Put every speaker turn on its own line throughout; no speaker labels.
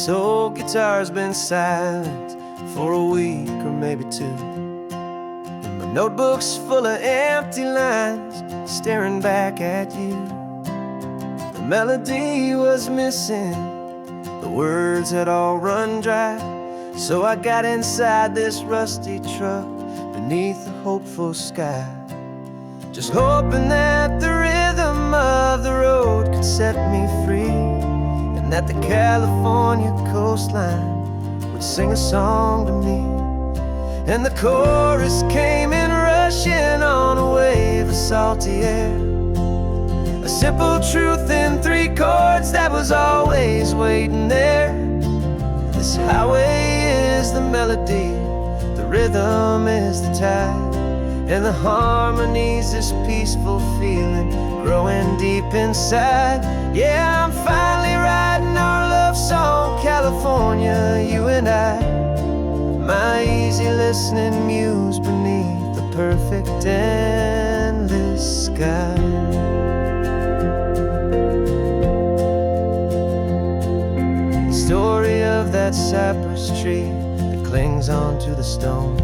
This old guitar's been silent for a week or maybe two, and my notebook's full of empty lines staring back at you. The melody was missing, the words had all run dry, so I got inside this rusty truck beneath the hopeful sky, just hoping that the rhythm of the road could set me free, and that the California coastline would sing a song to me. And the chorus came in rushing on a wave of salty air, a simple truth in 3 chords that was always waiting there. This highway is the melody, the rhythm is the tide, and the harmony's this peaceful feeling growing deep inside. Yeah, I'm finally writing our love song, California, you and I, my easy listening muse beneath the perfect endless sky. The story of that cypress tree that clings onto the stone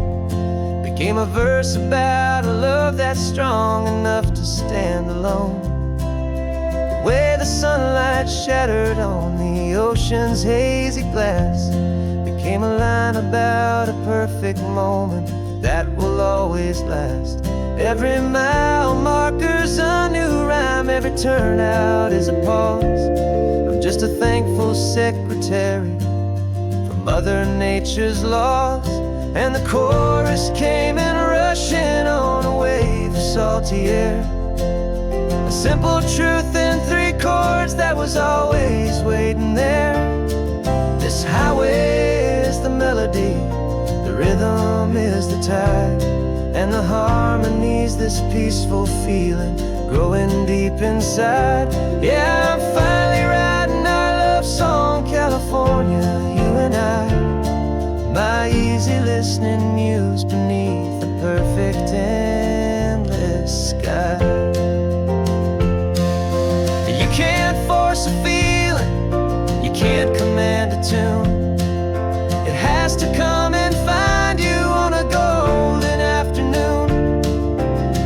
became a verse about a love that's strong enough to stand alone. The way the sunlight shattered on the ocean's hazy glass became a line about a perfect moment that will always last. Every mile marker's a new rhyme, every turnout is a pause. I'm just a thankful secretary for Mother Nature's laws. And the chorus came in rushing on a wave of salty air, a simple truth in 3 chords that was always waiting there. This highway is the melody, the rhythm is the tide, and the harmony's this peaceful feeling growing deep inside. Yeah, I'm finally writing our love song, California, you and I, my easy listening muse beneath the perfect endless sky. You can't force a feeling, you can't command a tune. It has to come and find you on a golden afternoon.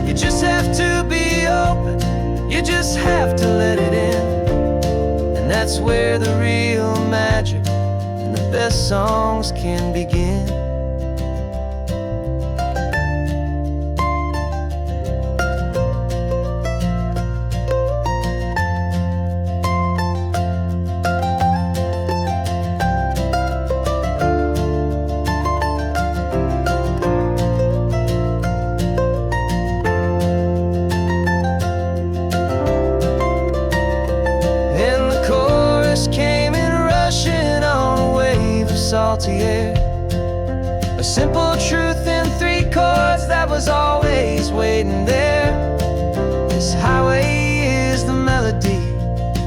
You just have to be open, you just have to let it in, and that's where the real magic, the best songs can begin. And the chorus came in rushing on a wave of salty air, a simple truth in 3 chords that was always waiting there. This highway is the melody,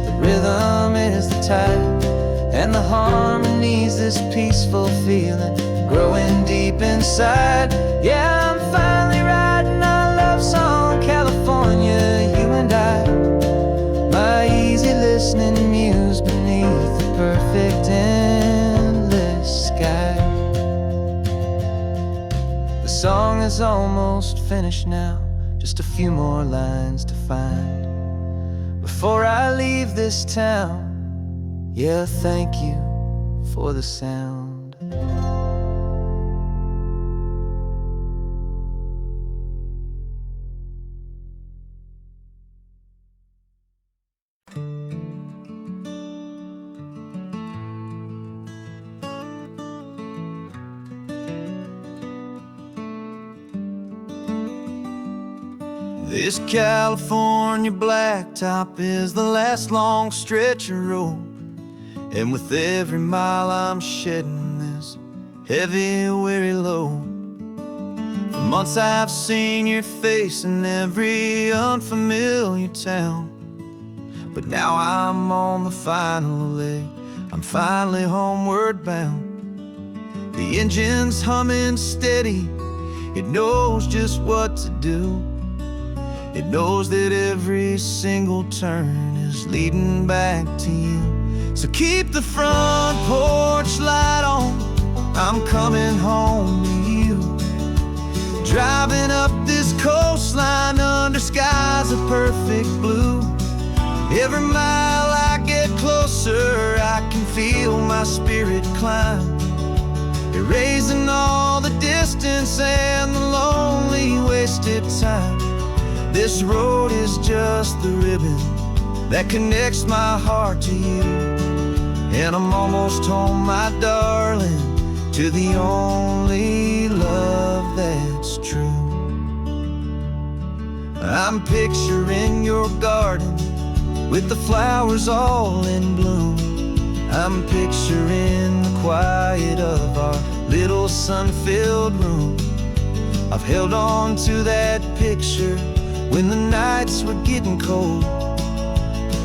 the rhythm is the tide, and the harmony's this peaceful feeling growing deep inside. Yeah, I'm finally writing our love song, California, you and I, my easy listening muse beneath the perfect endless sky. The song is almost finished now, just a few more lines to find before I leave this town. Yeah, thank you for the sound. This California blacktop is the last long stretch of road, and with every mile I'm shedding this heavy, weary load. For months I've seen your face in every unfamiliar town, but now I'm on the final leg, I'm finally homeward bound. The engine's humming steady, it knows just what to do. It knows that every single turn is leading back to you. So keep the front porch light on, I'm coming home to you. Driving up this coastline under skies of perfect blue. Every mile I get closer, I can feel my spirit climb, erasing all the distance and the lonely wasted time. This road is just the ribbon that connects my heart to you. And I'm almost home, my darling, to the only love that's true. I'm picturing your garden with the flowers all in bloom. I'm picturing the quiet of our little sun-filled room. I've held on to that picture when the nights were getting cold.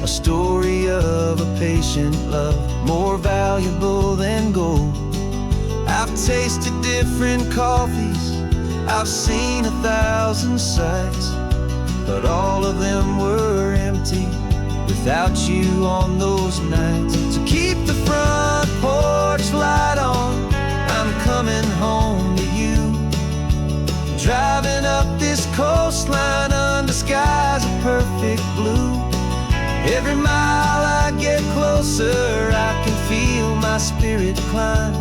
A story of a patient love, more valuable than gold. I've tasted different coffees, I've seen 1,000 sights, but all of them were empty without you on those nights. So keep the front porch light on, I'm coming home to you. Driving up this coastline under skies of perfect blue. Every mile I get closer, I can feel my spirit climb,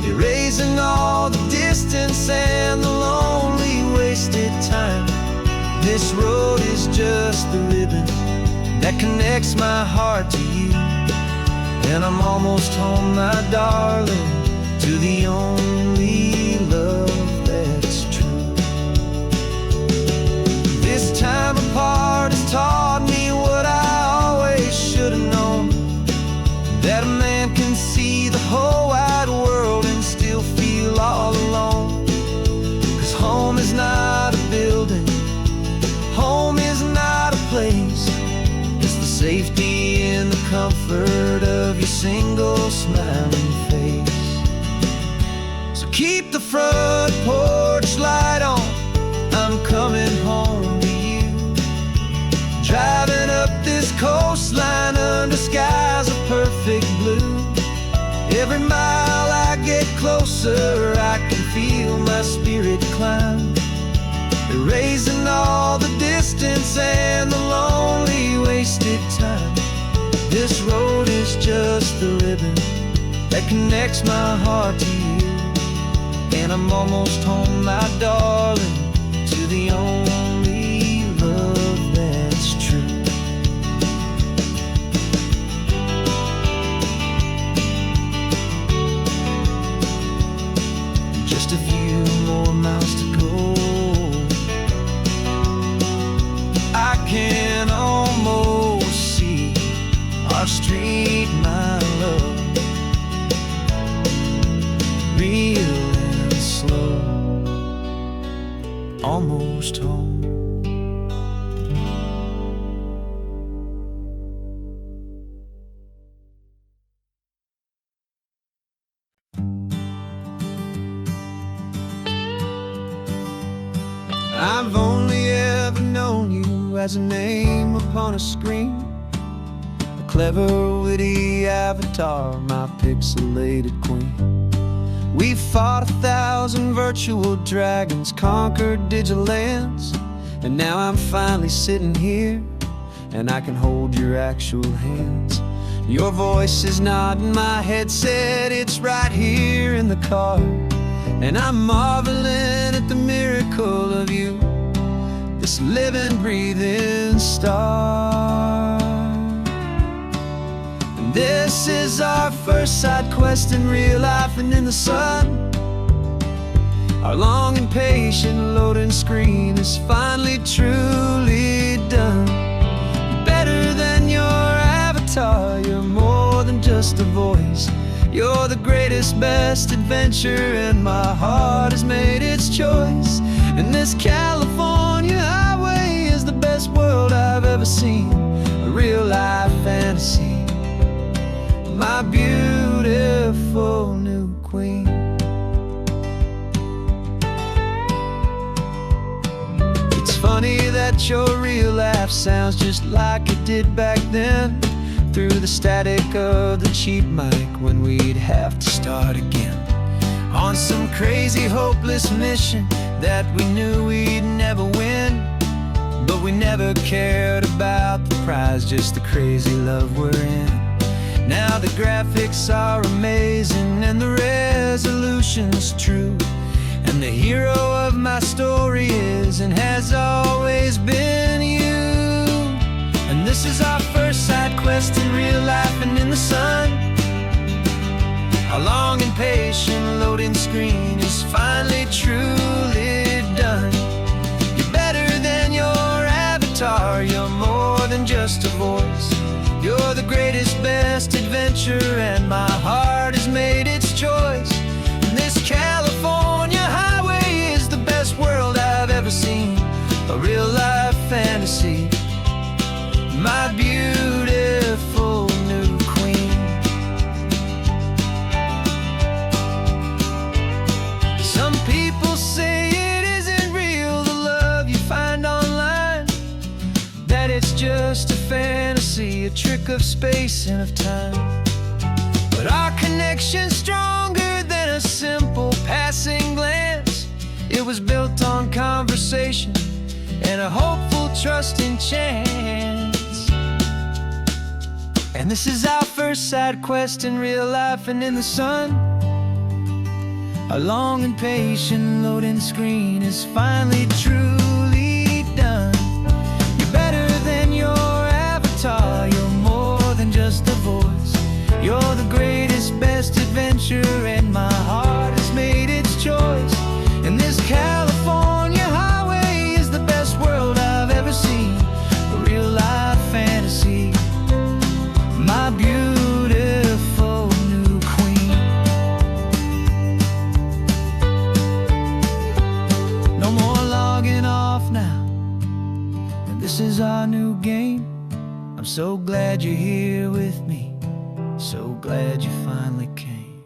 erasing all the distance and the lonely wasted time. This road is just the ribbon that connects my heart to you. And I'm almost home, my darling, to the only love that's true. This time apart has taught me what I always should have known, that a man can see the whole wide world and still feel all alone. 'Cause home is not a building, home is not a place, it's the safety and the comfort of your single smiling face. So keep the front porch light on, I'm coming home to you. Driving up this coastline under skies of perfect blue. Every mile I get closer, I can feel my spirit climb, erasing all the distance and the lonely wasted time. This road is just the ribbon that connects my heart to you. And I'm almost home, my darling, to the only love that's true. Just a few more miles to go, I can almost see our street, my love, real and slow, almost home. I've only ever known you as a name upon a screen, a clever, witty avatar, my pixelated queen. We fought 1,000 virtual dragons, conquered digital lands, and now I'm finally sitting here, and I can hold your actual hands. Your voice is not in my headset, it's right here in the car, and I'm marveling at the miracle of you, this living, breathing star. And this is our first side quest in real life and in the sun. Our long and patient loading screen is finally truly done. Better than your avatar, you're more than just a voice. You're the greatest, best adventure, and my heart has made its choice. And this California highway is the best world I've ever seen, a real life fantasy, my beautiful new queen. It's funny that your real life sounds just like it did back then. through the static of the cheap mic when we'd have to start again on some crazy hopeless mission that we knew we'd never win. But we never cared about the prize, just the crazy love we're in. Now the graphics are amazing and the resolution's true, and the hero of my story is and has always been you. And this is our first side quest in real life and in the sun. Our long and patient loading screen is finally truly done. You're better than your avatar, you're more than just a voice. You're the greatest, best adventure, and my heart has made its choice. And this California highway is the best world I've ever seen, a real life fantasy, my beautiful new queen. Some people say it isn't real, the love you find online, that it's just a fantasy, a trick of space and of time. But our connection's stronger than a simple passing glance. It was built on conversation and a hopeful, trusting chance. And this is our first side quest in real life and in the sun. Our long and patient loading screen is finally truly done. You're better than your avatar, you're more than just a voice. You're the greatest, best adventure, and my heart has made its choice. And this California highway is the best world I've ever seen, a real life fantasy, my beautiful new queen. No more logging off now, and this is our new game. I'm so glad you're here with me, so glad you finally came.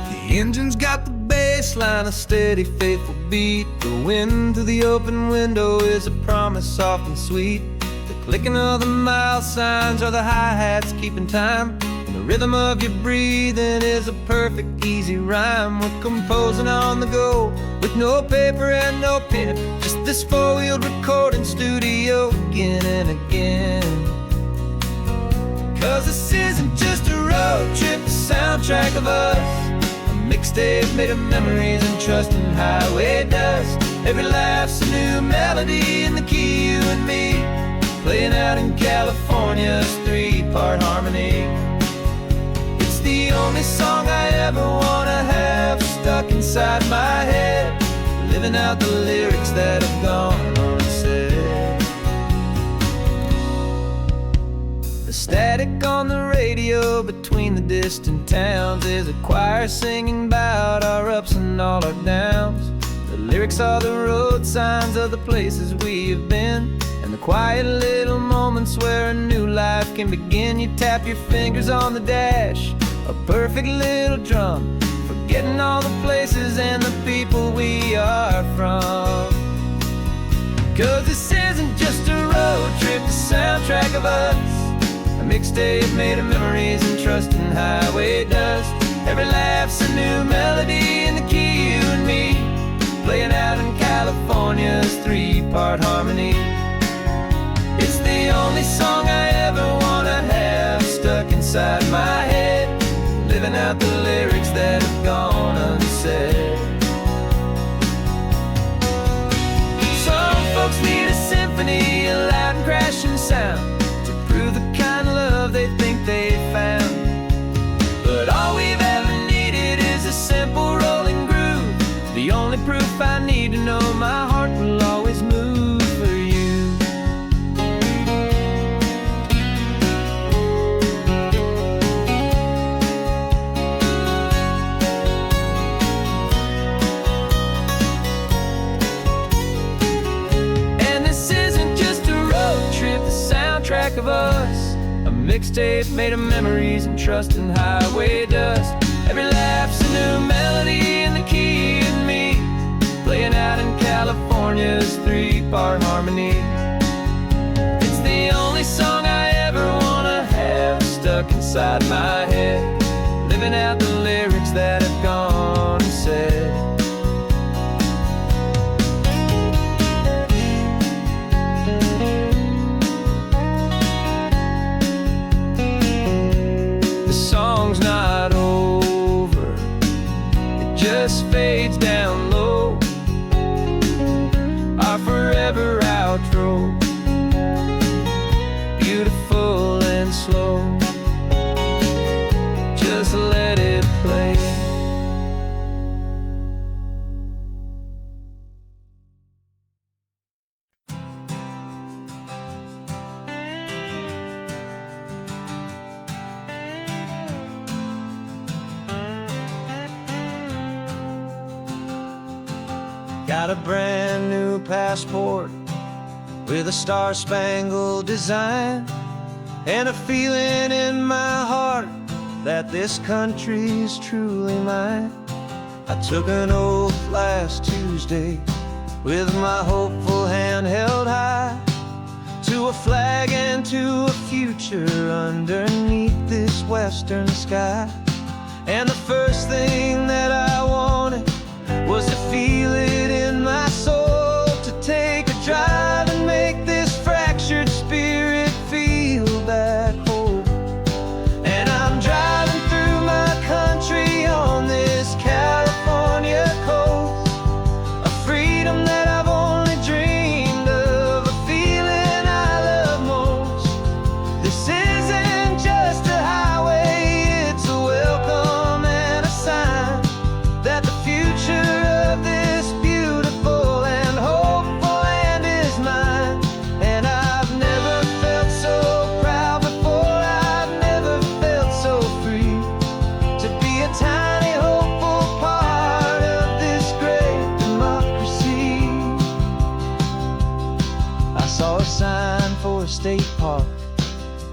The engine's got the bass line, a steady, faithful beat. The wind through the open window is a promise soft and sweet. The clicking of the mile signs are the hi-hats keeping time. The rhythm of your breathing is a perfect, easy rhyme. We're composing on the go with no paper and no pen, just this four-wheeled recording studio again and again. Cause this isn't just a road trip, the soundtrack of us, a mixtape made of memories and trust in highway dust. Every laugh's a new melody in the key, you and me, playing out in California's three-part harmony. The only song I ever wanna have stuck inside my head, living out the lyrics that have gone unsaid. The static on the radio between the distant towns is a choir singing about our ups and all our downs. The lyrics are the road signs of the places we have been, and the quiet little moments where a new life can begin. You tap your fingers on the dash, a perfect little drum, forgetting all the places and the people we are from. Cause this isn't just a road trip, the soundtrack of us, a mixtape made of memories and trust in highway dust. Every laugh's a new melody in the key, you and me, playing out in California's three-part harmony. It's the only song I ever wanna have stuck inside my head, living out the lyrics that have gone unsaid. Some folks need a symphony, a loud and crashing sound, to prove the kind of love they think they found. But all we've ever needed is a simple rolling groove, the only proof I need to know my heart will always move for you. Of us, a mixtape made of memories and trust in highway dust. Every laugh's a new melody in the key and me, playing out in California's 3-part harmony. It's the only song I ever wanna have stuck inside my head, living out the lyrics that have gone and said. The song's not over, it just fades down low, our forever outro, beautiful and slow. Just let it play. Got a brand new passport with a star-spangled design, and a feeling in my heart that this country's truly mine. I took an oath last Tuesday with my hopeful hand held high, to a flag and to a future underneath this western sky. And the first thing that I wanted was to feel it in my soul, to take a drive and make this fractured spirit feel back home. And I'm driving through my country on this California coast, a freedom that I've only dreamed of, a feeling I love most. This isn't just a highway, it's a welcome and a sign that the future of this beautiful and hopeful land is mine. And I've never felt so proud before, I've never felt so free, to be a tiny hopeful part of this great democracy. I saw a sign for a state park,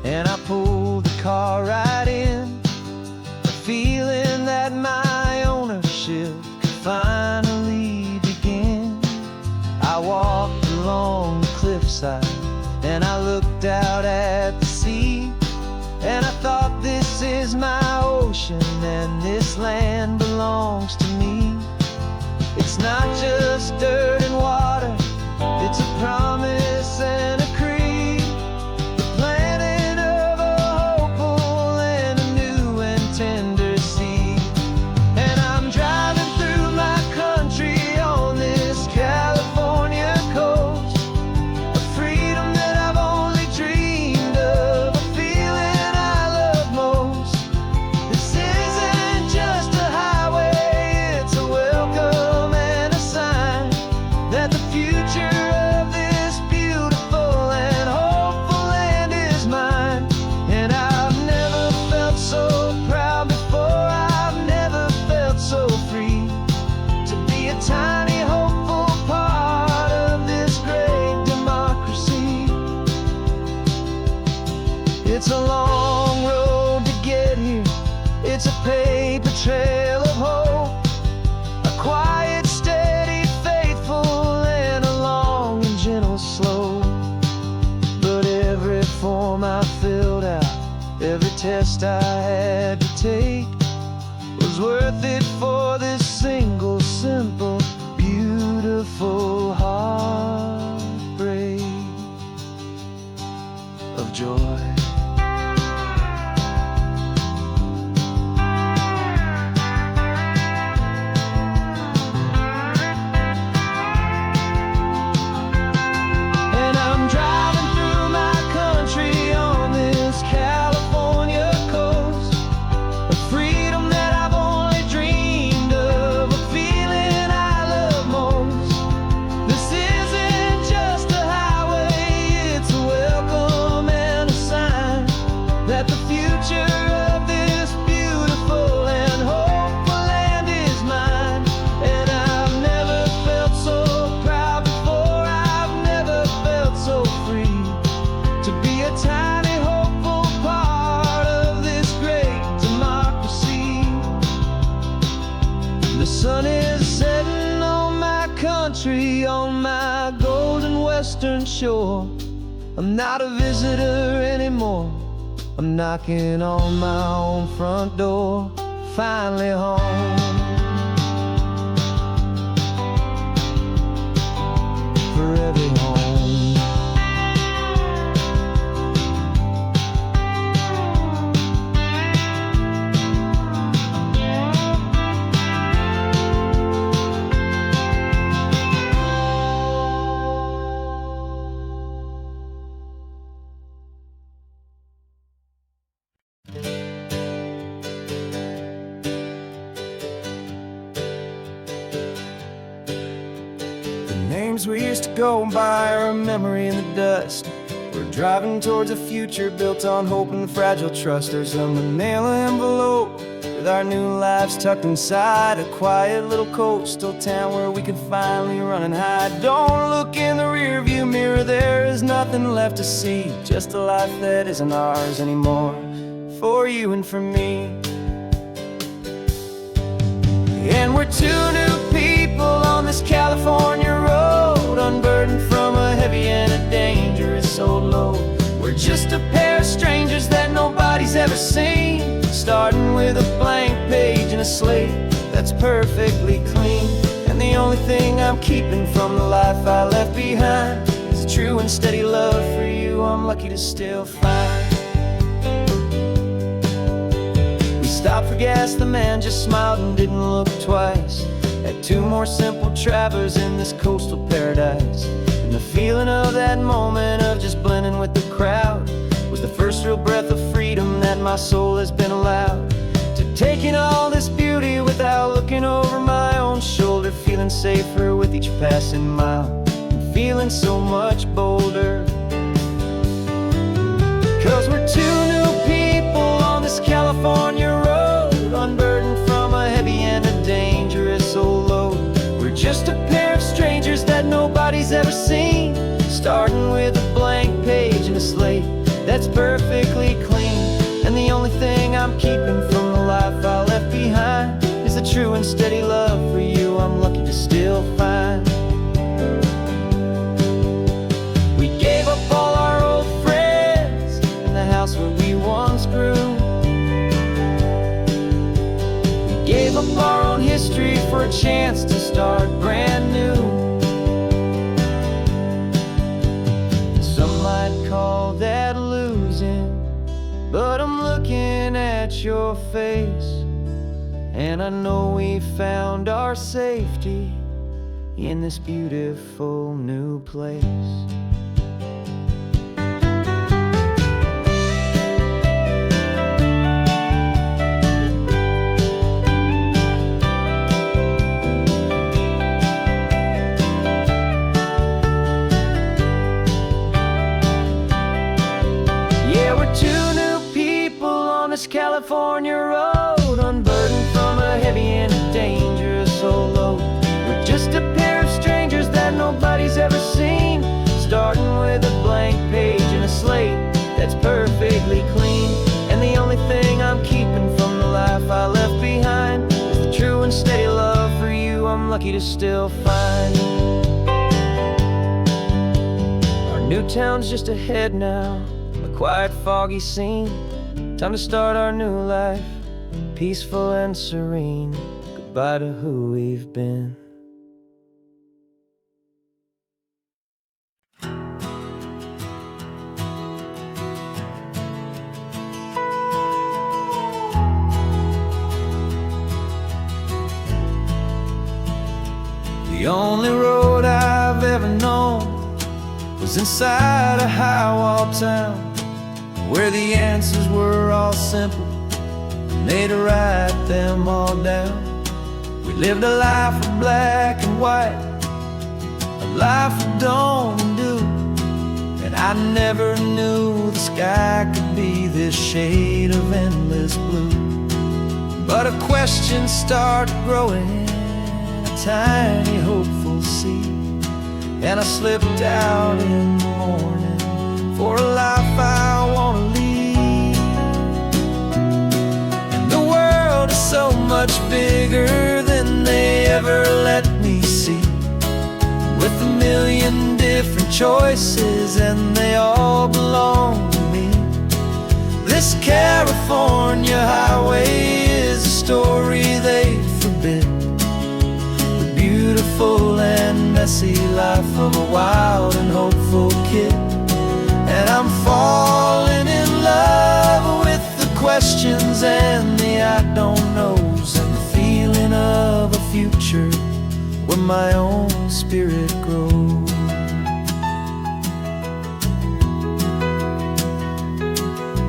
and I pulled the car right in, a feeling that my ownership could finally begin. I walked along the cliffside and I looked out at the sea, and I thought, this is my ocean and this land belongs to me. It's not just dirt and water, it's a promise and a creed, the planting of a hopeful and a new and tender seed. And I'm driving through my country on this California coast, a freedom that I've only dreamed of, a feeling I love most. This isn't just a highway, it's a welcome and a sign that the future of this beautiful and hopeful land is mine. And I've never felt so proud before, I've never felt so free, to be a tiny hopeful part of this great democracy. It's a long road to get here, it's a paper trail of hope, a quiet, steady, faithful, and a long and gentle slope. But every form I filled out, every test I had to take, was worth it for this single, simple, beautiful heartbreak of joy. And I'm driving through my country on this California coast, a freedom that I've only dreamed of, a feeling free on my golden western shore. I'm not a visitor anymore. I'm knocking on my own front door, finally home. Forever home. Names we used to go by are a memory in the dust. We're driving towards a future built on hope and fragile trust. There's a manila envelope with our new lives tucked inside, a quiet little coastal town where we could finally run and hide. Don't look in the rearview mirror, there is nothing left to see, just a life that isn't ours anymore, for you and for me. And we're two new people on this California road, unburdened from a heavy and a dangerous old load. We're just a pair of strangers that nobody's ever seen, starting with a blank page and a slate that's perfectly clean. And the only thing I'm keeping from the life I left behind is a true and steady love for you I'm lucky to still find. We stopped for gas, the man just smiled and didn't look twice. Had two more simple travelers in this coastal paradise. And the feeling of that moment of just blending with the crowd was the first real breath of freedom that my soul has been allowed to take in all this beauty without looking over my own shoulder, feeling safer with each passing mile and feeling so much bolder. Cause we're two new people on this California road, unburdened from a heavy and a dangerous old load. We're just a pair of strangers that nobody's ever seen, starting with a blank page and a slate that's perfectly clean. And the only thing I'm keeping from the life I left behind is a true and steady love for you I'm lucky to still find. We gave up all our old friends in the house where we once grew. We gave up our own history for a chance to start brand new. Some might call that losing, but I'm looking at your face, and I know we found our safety in this beautiful new place. Yeah, we're two new people on this California road, unburdened from a heavy and a dangerous old load. We're just a pair of strangers that nobody's ever seen, starting with a blank page and a slate that's perfectly clean. And the only thing I'm keeping from the life I left behind is the true and steady love for you I'm lucky to still find. Our new town's just ahead now, a quiet, foggy scene. Time to start our new life, peaceful and serene. Goodbye to who we've been. The only road I've ever known was inside a high-wall town, where the answers were all simple and they'd write them all down. We lived a life of black and white, a life of dawn and dew, and I never knew the sky could be this shade of endless blue. But a question started growing, a tiny hopeful seed, and I slipped out in the morning for a life I want to lead. And the world is so much bigger than they ever let me see. With million different choices, and they all belong to me. This California highway is a story they forbid, the beautiful and messy life of a wild and hopeful kid. And I'm falling in love with the questions and the I don't knows, and the feeling of a future where my own spirit grows.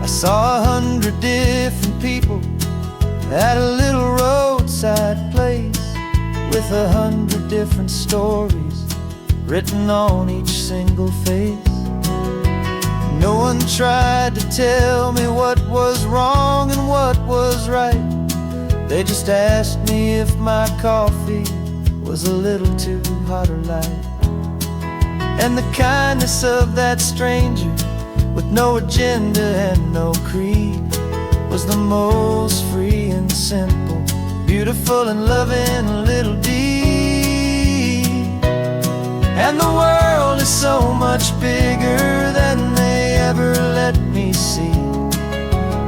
I saw 100 different people at a little roadside place, with 100 different stories written on each single face. No one tried to tell me what was wrong and what was right. They just asked me if my coffee was a little too hot or light. And the kindness of that stranger, with no agenda and no creed, was the most free and simple, beautiful and loving little deed. And the world is so much bigger than they ever let me see,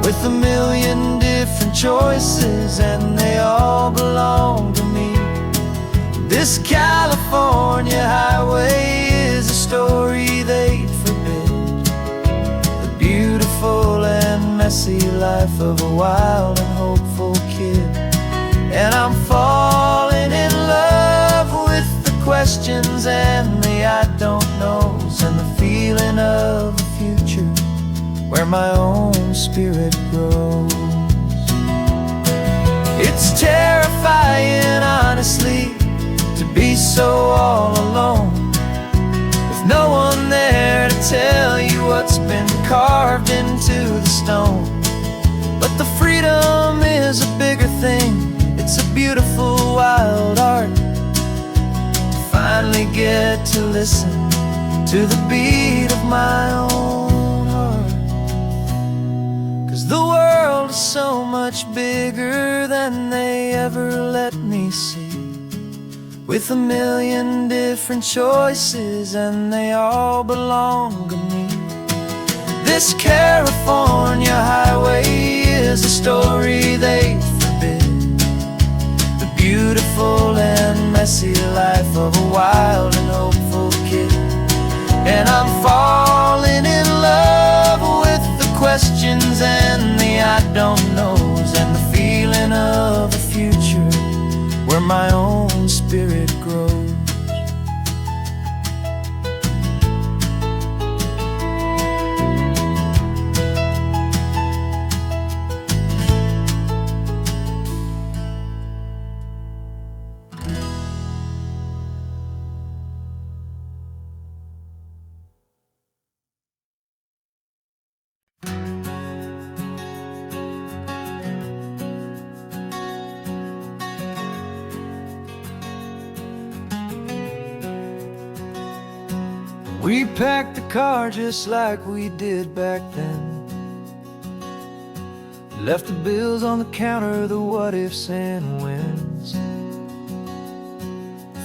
with a million different choices, and they all belong to me. This California highway is a story they'd forbid, the beautiful and messy life of a wild and hopeful kid. And I'm falling in love with the questions and the I don't knows, and the feeling of a future where my own spirit grows. It's terrifying, honestly, to be so all alone, with no one there to tell you what's been carved into the stone. But the freedom is a bigger thing. It's a beautiful wild art to finally get to listen to the beat of my own heart. 'Cause the world is so much bigger than they ever let me see, with a million different choices, and they all belong to me. This California highway is a story they forbid, the beautiful and messy life of a wild and hopeful kid. And I'm falling in love with the questions and the I don't knows, and the feeling of a future where my own spirit grows. We packed the car just like we did back then, left the bills on the counter, the what ifs and whens.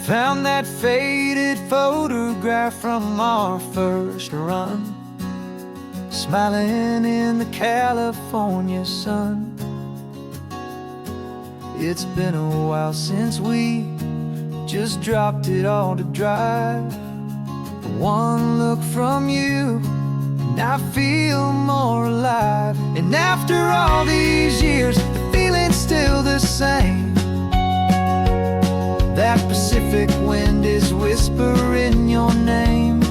Found that faded photograph from our first run, smiling in the California sun. It's been a while since we just dropped it all to drive. One look from you and I feel more alive. And after all these years, the feeling's still the same. That Pacific wind is whispering your name.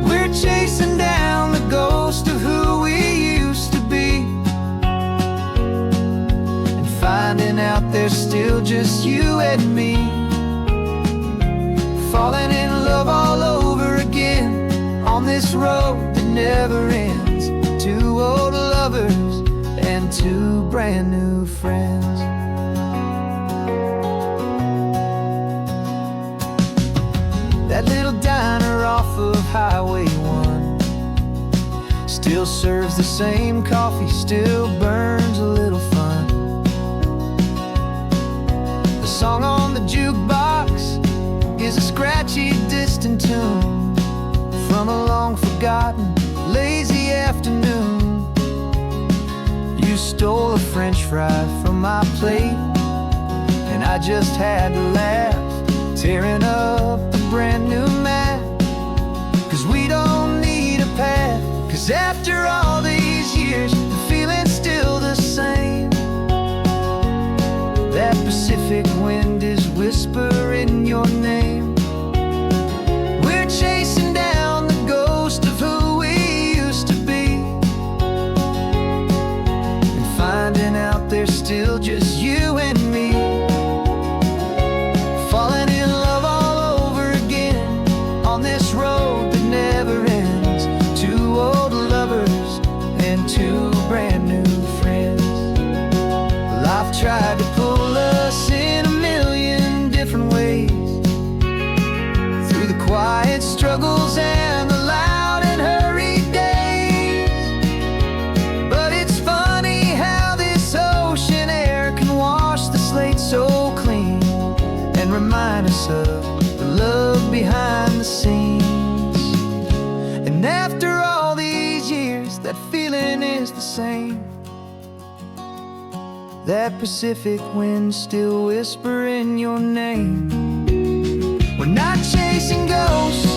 We're chasing down the ghost of who we used to be, and finding out there's still just you and me. Falling in love all over again on this road that never ends. Two old lovers and two brand new friends. That little diner off of Highway 1 still serves the same coffee, still burns a little fun. The song on the jukebox is a scratchy, distant forgotten lazy afternoon. You stole a French fry from my plate, and I just had to laugh, tearing up a brand new map. 'Cause we don't need a path, 'cause after all these years, the feeling's still the same. That Pacific wind is whispering your name. We're chasing down the ghost of who we used to be, and finding out there's still just you and me. Falling in love all over again on this road that never ends. Two old lovers and two brand new friends. Life tried to pull us in a million different ways, through the quiet struggles and the loud and hurried days. But it's funny how this ocean air can wash the slate so clean, and remind us of the love behind the scenes. And after all these years, that feeling is the same. That Pacific wind still whispering your name. We're not chasing ghosts,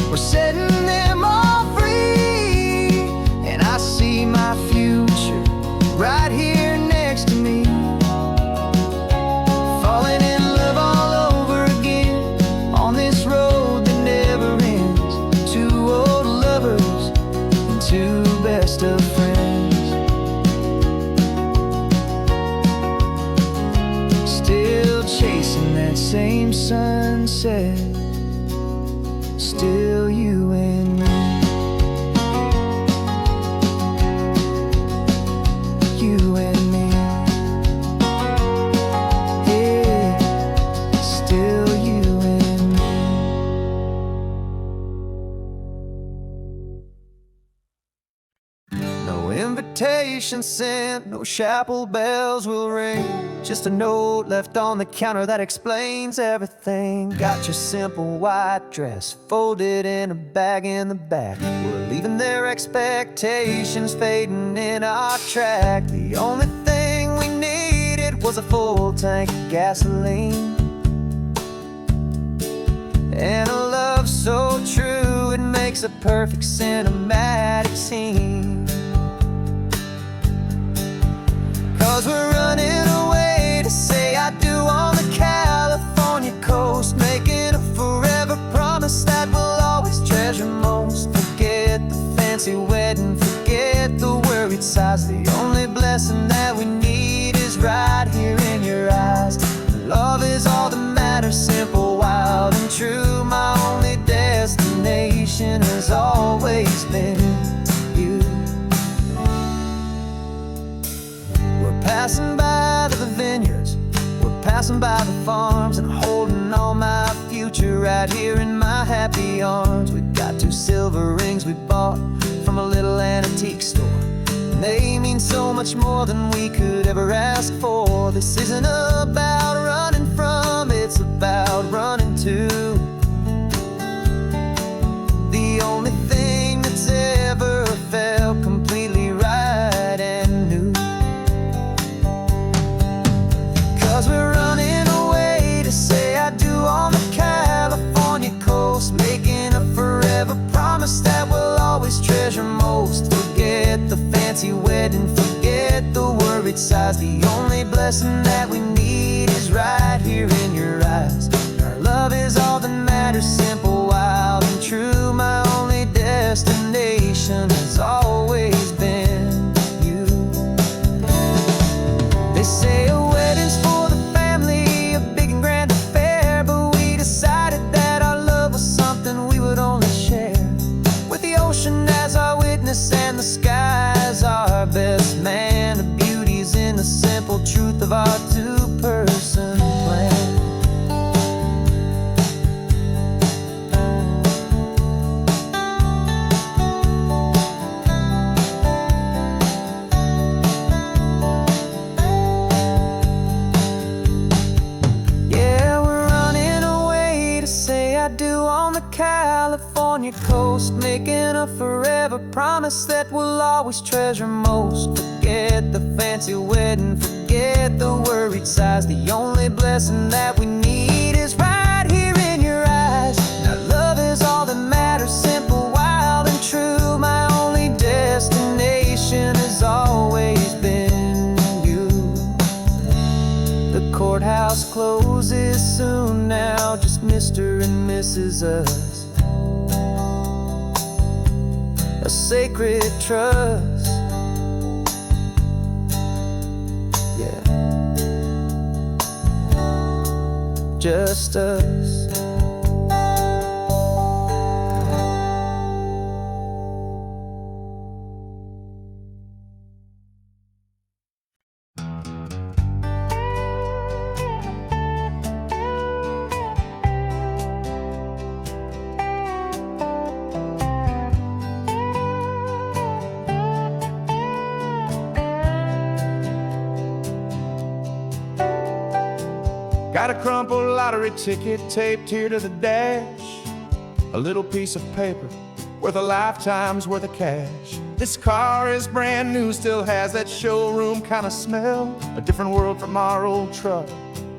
we're setting them all free. And I see my future right here next to me. Falling in love all over again on this road that never ends. Two old lovers and two best of friends. Still chasing that same sunset, still you and me. You and me. Yeah, still you and me. No invitation sent, no chapel bells will ring. Just a note left on the counter that explains everything. Got your simple white dress folded in a bag in the back. We're leaving their expectations fading in our track. The only thing we needed was a full tank of gasoline, and a love so true it makes a perfect cinematic scene. 'Cause we're running away to say I do on the California coast, making a forever promise that we'll always treasure most. Forget the fancy wedding, forget the worried sighs. The only blessing that we need is right here in your eyes. Love is all that matters, simple, wild, and true. My only destination has always been you. We're passing by the vineyards, we're passing by the farms, and holding all my future right here in my happy arms. We've got two silver rings we bought from a little antique store, and they mean so much more than we could ever ask for. This isn't about running from, it's about running to. The only thing that's ever felt completely right and new. 'Cause we're running away to say I do on the California coast, making a forever promise that we'll always treasure most. Forget the fancy wedding, forget the worried sighs. The only blessing that we need is right here in your eyes. Our love is all that matters, simple, wild, and true. My only destination has always been you. They say a wedding's for the family, a big and grand affair, but we decided that our love was something we would only share, with the ocean as our witness and the sky as our best man. The beauty's in the simple truth of our two-person plan. Yeah, we're running away to say I do on on the California coast, making a forever promise that we'll always treasure most. Forget the fancy wedding, forget the worried sighs. The only blessing that we need is right here in your eyes. Now love is all that matters, simple, wild and true. My only destination has always been you. The courthouse closes soon now, just Mr. and Mrs. Us, a sacred trust. Yeah, just us.
Got a crumpled lottery ticket taped here to the dash, a little piece of paper worth a lifetime's worth of cash. This car is brand new, still has that showroom kind of smell, a different world from our old truck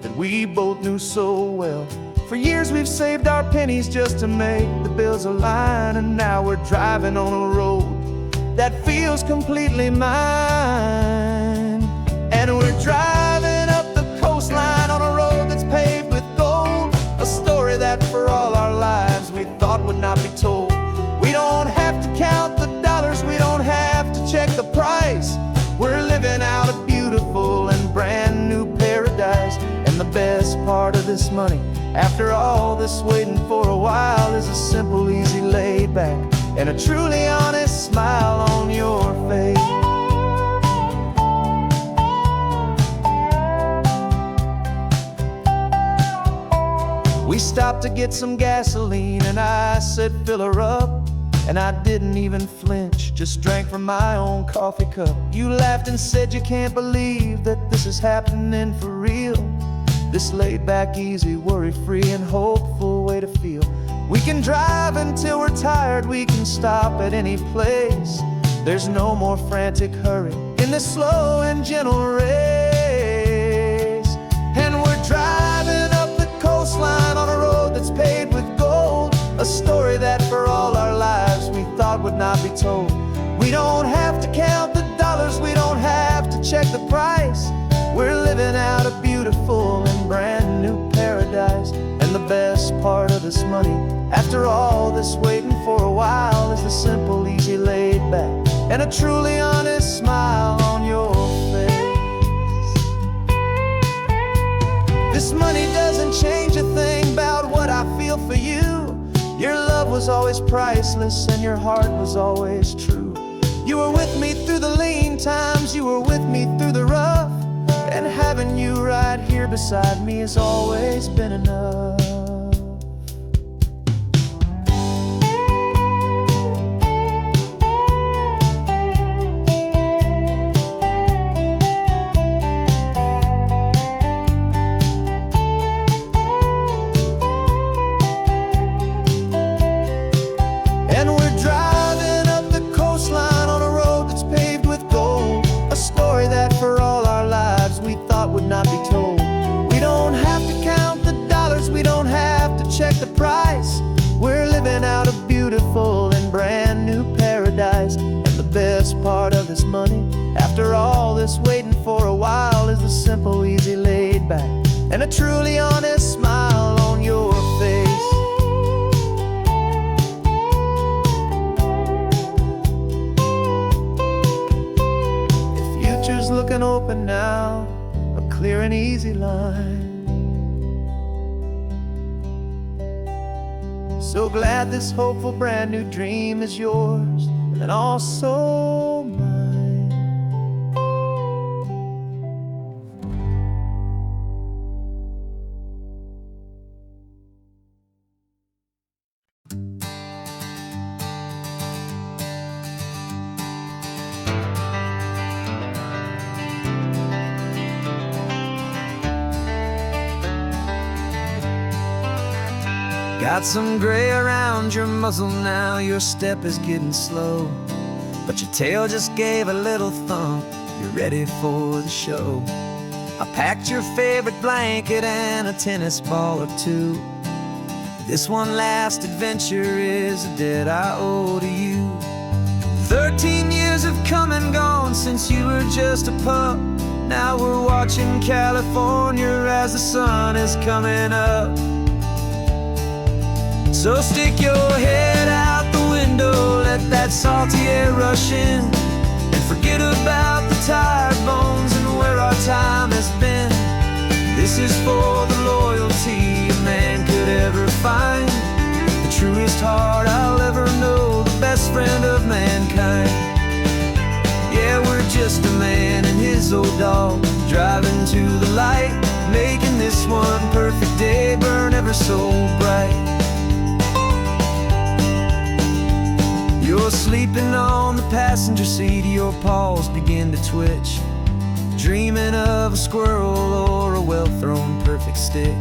that we both knew so well. For years we've saved our pennies just to make the bills align, and now we're driving on a road that feels completely mine. And we're driving up the coastline on a road that's paved with gold, a story that for all our lives we thought would not be told. We don't have to count the dollars, we don't have to check the price. We're living out a beautiful and brand new paradise. And the best part of this money, after all this waiting for a while, is a simple, easy, laid back, and a truly honest smile on your face. We stopped to get some gasoline and I said fill her up, and I didn't even flinch, just drank from my own coffee cup. You laughed and said you can't believe that this is happening for real. This laid back, easy, worry-free and hopeful way to feel. We can drive until we're tired, we can stop at any place. There's no more frantic hurry in this slow and gentle race. And we're driving up the coastline on a road that's paved with gold, a story that for all our lives we thought would not be told. We don't have to count the dollars, we don't have to check the price. We're living out a beautiful and brand new paradise. And the best part of this money, after all this waiting for a while, is the simple, easy, laid back, and a truly honest smile on your face. This money doesn't change a thing about what I feel for you. Your love was always priceless and your heart was always true. You were with me through the lean times, you were with me through the rough, and having you right here beside me has always been enough. And we're driving up the coastline on a road that's paved with gold, a story that for all our lives we thought would not be told. We don't have to count the dollars, we don't have to check the price. We're living out a beautiful and brand new paradise. And the best part of this money, after all this waiting for a while, is the simple, easy, laid back, and a truly honest smile on your face. The future's looking open now, a clear and easy line. So glad this hopeful brand new dream is yours and also mine.
Got some gray around your muzzle now, your step is getting slow, but your tail just gave a little thump, you're ready for the show. I packed your favorite blanket and a tennis ball or two. This one last adventure is a debt I owe to you. 13 years have come and gone since you were just a pup. Now we're watching California as the sun is coming up. So stick your head out the window, let that salty air rush in, and forget about the tired bones and where our time has been. This is for the loyalty a man could ever find, the truest heart I'll ever know, the best friend of mankind. Yeah, we're just a man and his old dog, driving to the light, making this one perfect day burn ever so bright. You're sleeping on the passenger seat, your paws begin to twitch, dreaming of a squirrel or a well-thrown perfect stick.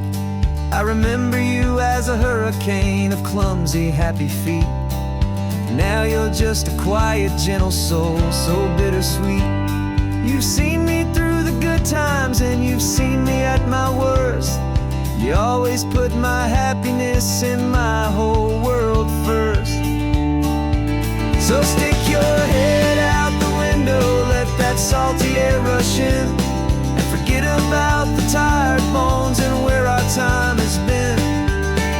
I remember you as a hurricane of clumsy, happy feet. Now you're just a quiet, gentle soul, so bittersweet. You've seen me through the good times and you've seen me at my worst. You always put my happiness in my whole world first. So stick your head out the window, let that salty air rush in, and forget about the tired bones and where our time has been.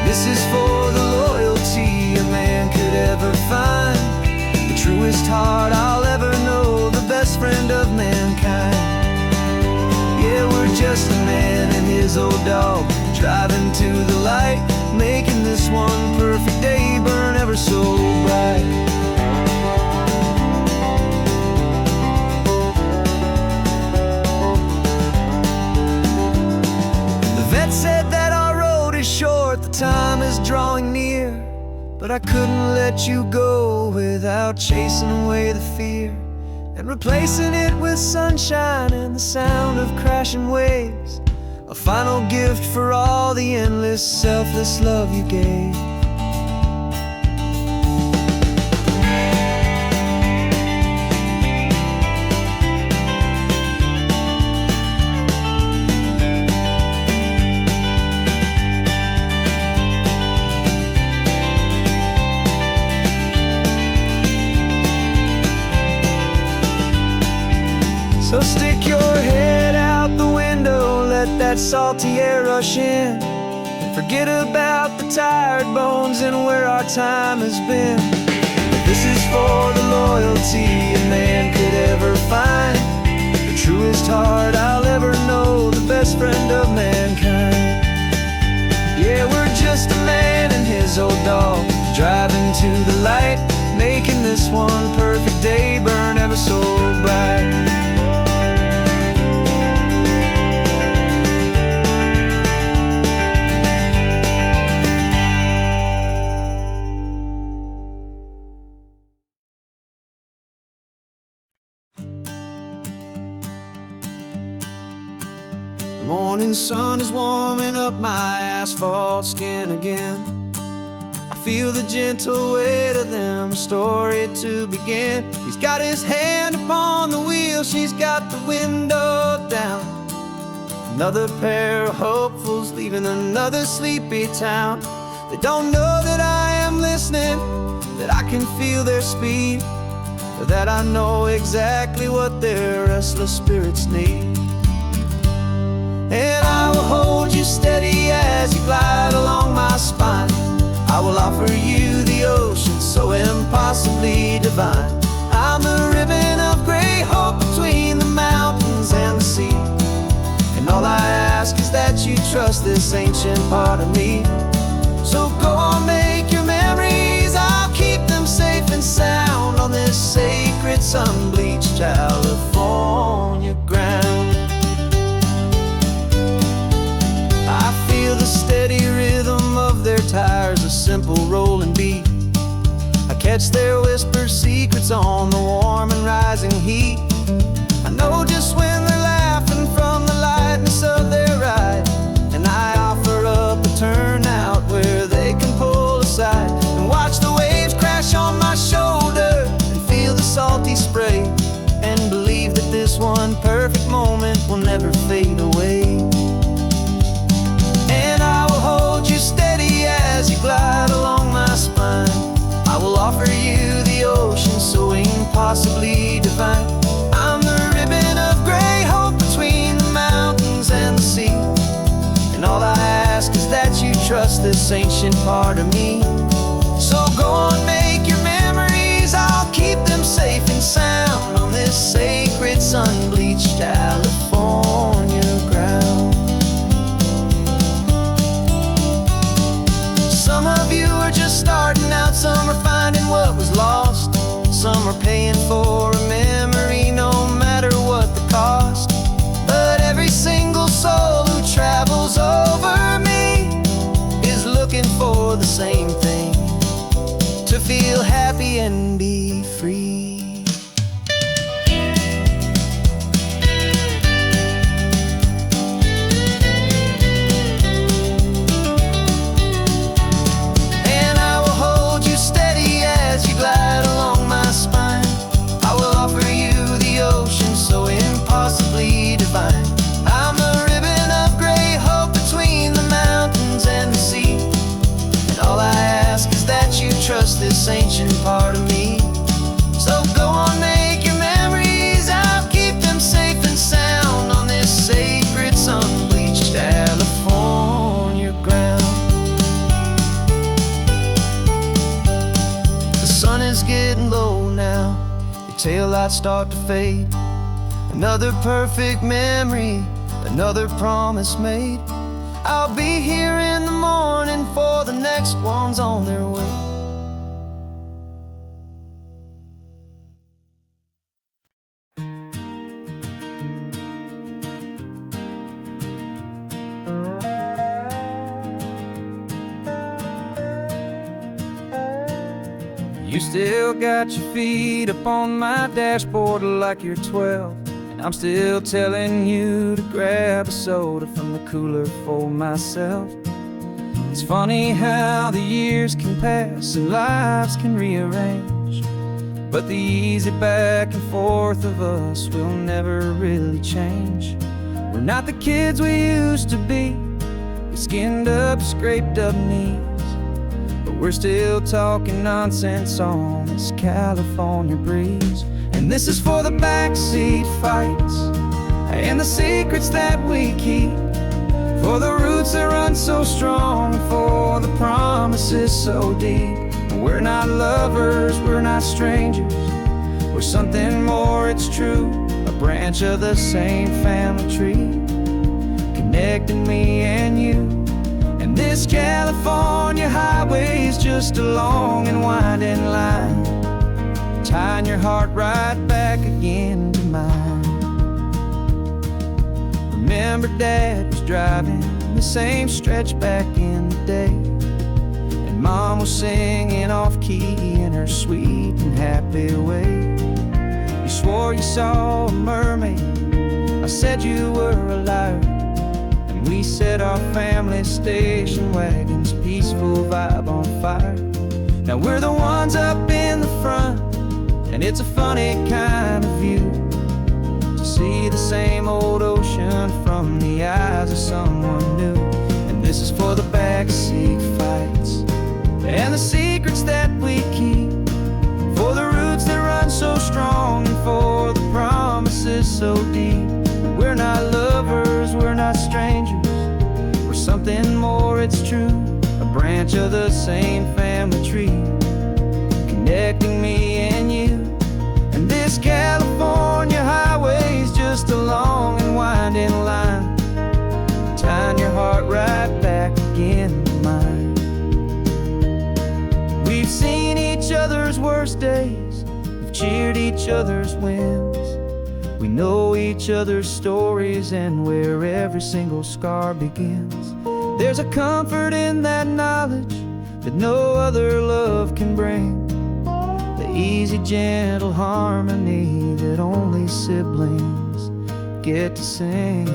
This is for the loyalty a man could ever find, the truest heart I'll ever know, the best friend of mankind. Yeah, we're just a man and his old dog, driving to the light, making this one perfect day burn ever so bright. Said that our road is short, the time is drawing near, but I couldn't let you go without chasing away the fear and replacing it with sunshine and the sound of crashing waves, a final gift for all the endless, selfless love you gave. So stick your head out the window, let that salty air rush in, and forget about the tired bones and where our time has been. This is for the loyalty a man could ever find, the truest heart I'll ever know, the best friend of mankind. Yeah, we're just a man and his old dog, driving to the light, making this one perfect day burn ever so bright. The morning sun is warming up my asphalt skin again. I feel the gentle weight of them, a story to begin. He's got his hand upon the wheel, she's got the window down. Another pair of hopefuls leaving another sleepy town. They don't know that I am listening, that I can feel their speed, or that I know exactly what their restless spirits need. And I will hold you steady as you glide along my spine. I will offer you the ocean so impossibly divine. I'm the ribbon of gray hope between the mountains and the sea, and all I ask is that you trust this ancient part of me. So go on, make your memories, I'll keep them safe and sound on this sacred sun-bleached California ground. I feel the steady rhythm of their tires, a simple rolling beat. I catch their whispered secrets on the warm and rising heat. I know just when they're laughing from the lightness of their ride, and I offer up a turnout where they can
watch the waves crash on my shoulder and feel the salty spray, and believe that this one perfect moment will never fade away. And I will hold you steady as you glide along my spine. I will offer you the ocean so impossibly divine. I'm the ribbon of gray hope between the mountains and the sea, and all I ask is that you trust this ancient part of me. So go on, make your memories, I'll keep them safe and sound on this sacred sun-bleached California ground. Some of you are just starting out, some are finding what was lost, some are paying for a memory no matter what the cost. But every single soul who travels over me is looking for the same thing: to feel happy and be free. And I will hold you steady as you glide along my spine. I will offer you the ocean so impossibly divine. I'm the ribbon of gray hope between the mountains and the sea, and all I ask is that you trust this ancient part of me. So go on, make your memories, I'll keep them safe and sound on this sacred sun-bleached California ground. The sun is getting low now, your taillights start to fade. Another perfect memory, another promise made. I'll be here in the morning for the next ones on their way. You still got your feet up on my dashboard like you're 12, and I'm still telling you to grab a soda from the cooler for myself. It's funny how the years can pass and lives can rearrange, but the easy back and forth of us will never really change. We're not the kids we used to be, with skinned up, scraped up knees, but we're still talking nonsense on this California breeze. And this is for the backseat fights and the secrets that we keep, for the roots that run so strong, for the promises so deep. We're not lovers, we're not strangers, we're something more, it's true. A branch of the same family tree, connecting me and you. And this California highway is just a long and winding line, tying your heart right back again to mine. Remember Dad was driving the same stretch back in the day, and Mom was singing off-key in her sweet and happy way. You swore you saw a mermaid, I said you were a liar, and we set our family station wagon's peaceful vibe on fire. Now we're the ones up in the front, and it's a funny kind of view to see the same old ocean from the eyes of someone new. And this is for the backseat fights and the secrets that we keep, for the roots that run so strong and for the promises so deep. We're not lovers, we're not strangers, we're something more, it's true. A branch of the same family tree, connecting me and you. And this California highway is just a long and winding line, tying your heart right back again to mine. We've seen each other's worst days, we've cheered each other's wins, we know each other's stories and where every single scar begins. There's a comfort in that knowledge that no other love can bring, the easy, gentle harmony that only siblings get to sing.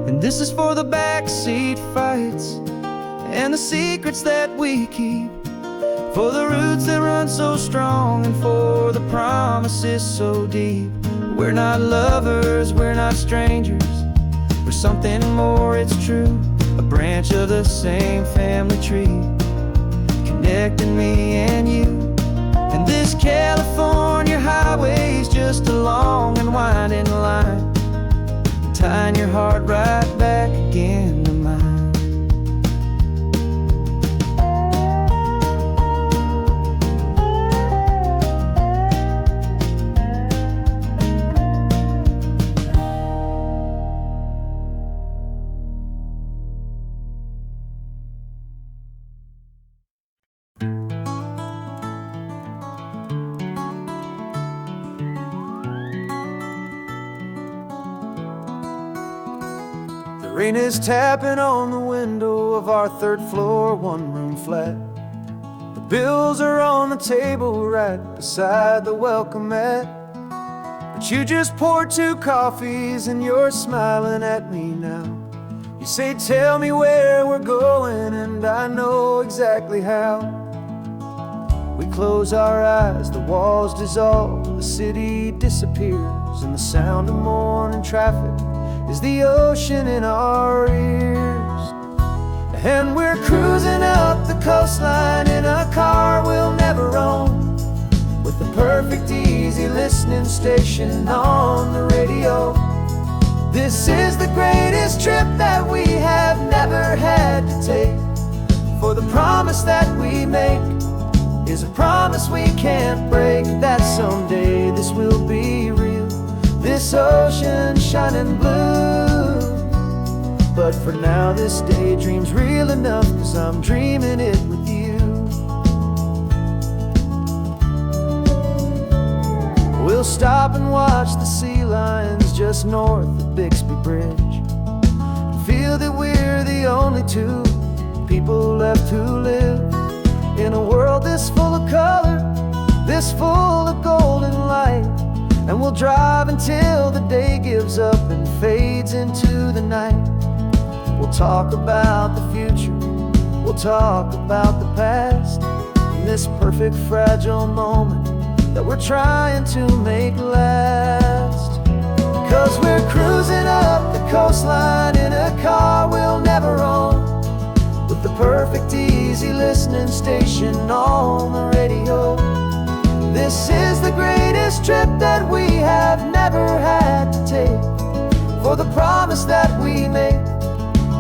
And this is for the backseat fights and the secrets that we keep, For the roots that run so strong, and for the promises so deep. We're not lovers, we're not strangers, we're something more, it's true. A branch of the same family tree, connecting me and you. And this California highway's just a long and winding line, tying your heart right back again to mine. The rain is tapping on the window of our third floor, one-room flat. The bills are on the table right beside the welcome mat. But you just poured 2 coffees and you're smiling at me now. You say, tell me where we're going, and I know exactly how. We close our eyes, the walls dissolve, the city disappears, and the sound of morning traffic is the ocean in our ears. And we're cruising up the coastline in a car we'll never own, with the perfect easy listening station on the radio. This is the greatest trip that we have never had to take, for the promise that we make is a promise we can't break, that someday this will be real, this ocean shining blue. But for now this daydream's real enough, 'cause I'm dreaming it with you. We'll stop and watch the sea lions just north of Bixby Bridge, and feel that we're the only 2 people left who live in a world this full of color, this full of golden light. And we'll drive until the day gives up and fades into the night. We'll talk about the future, we'll talk about the past, in this perfect fragile moment that we're trying to make last. 'Cause we're cruising up the coastline in a car we'll never own, with the perfect easy listening station on the radio. This is the greatest trip that we have never had to take, for the promise that we make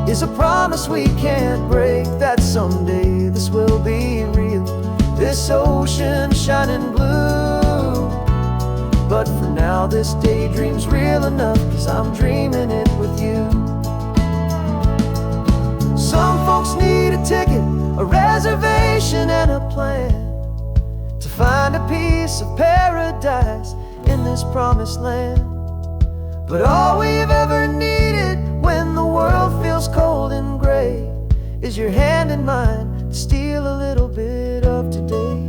is a promise we can't break, that someday this will be real, this ocean shining blue. But for now this daydream's real enough, 'cause I'm dreaming it with you. Some folks need a ticket, a reservation and a plan, to find a piece of paradise in this promised land. But all we've ever needed when the world feels cold and gray is your hand in mine to steal a little bit of today.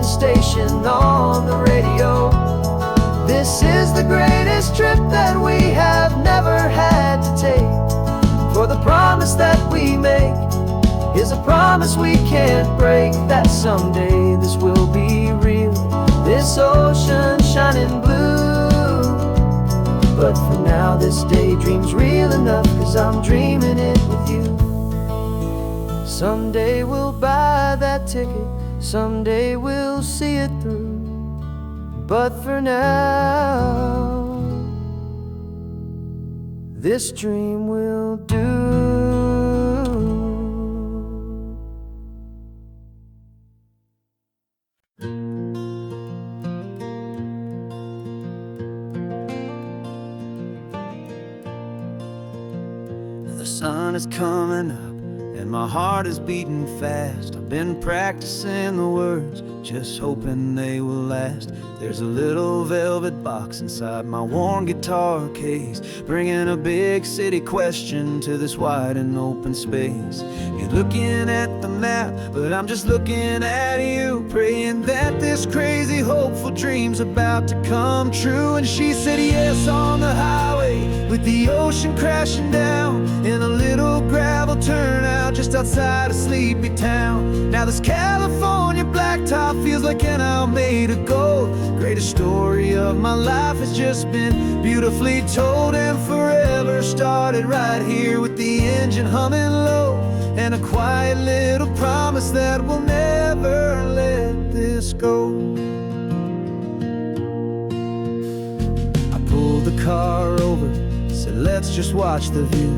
Station on the radio. This is the greatest trip that we have never had to take, for the promise that we make is a promise we can't break, that someday this will be real, this ocean shining blue. But for now this daydream's real enough, 'cause I'm dreaming it with you. Someday we'll buy that ticket, someday we'll see it through. But for now, this dream will do. The sun is coming up and my heart is beating fast. I've been practicing the words, just hoping they will last. There's a little velvet box inside my worn guitar case, bringing a big city question to this wide and open space. You're looking at the map, but I'm just looking at you, praying that this crazy hopeful dream's about to come true. And she said yes on the highway, with the ocean crashing down, in a little gravel turnout just outside of sleepy town. Now this California blacktop feels like an isle made of gold. Greatest story of my life has just been beautifully told, and forever started right here with the engine humming low, and a quiet little promise that we'll never let this go. I pulled the car over, said let's just watch the view.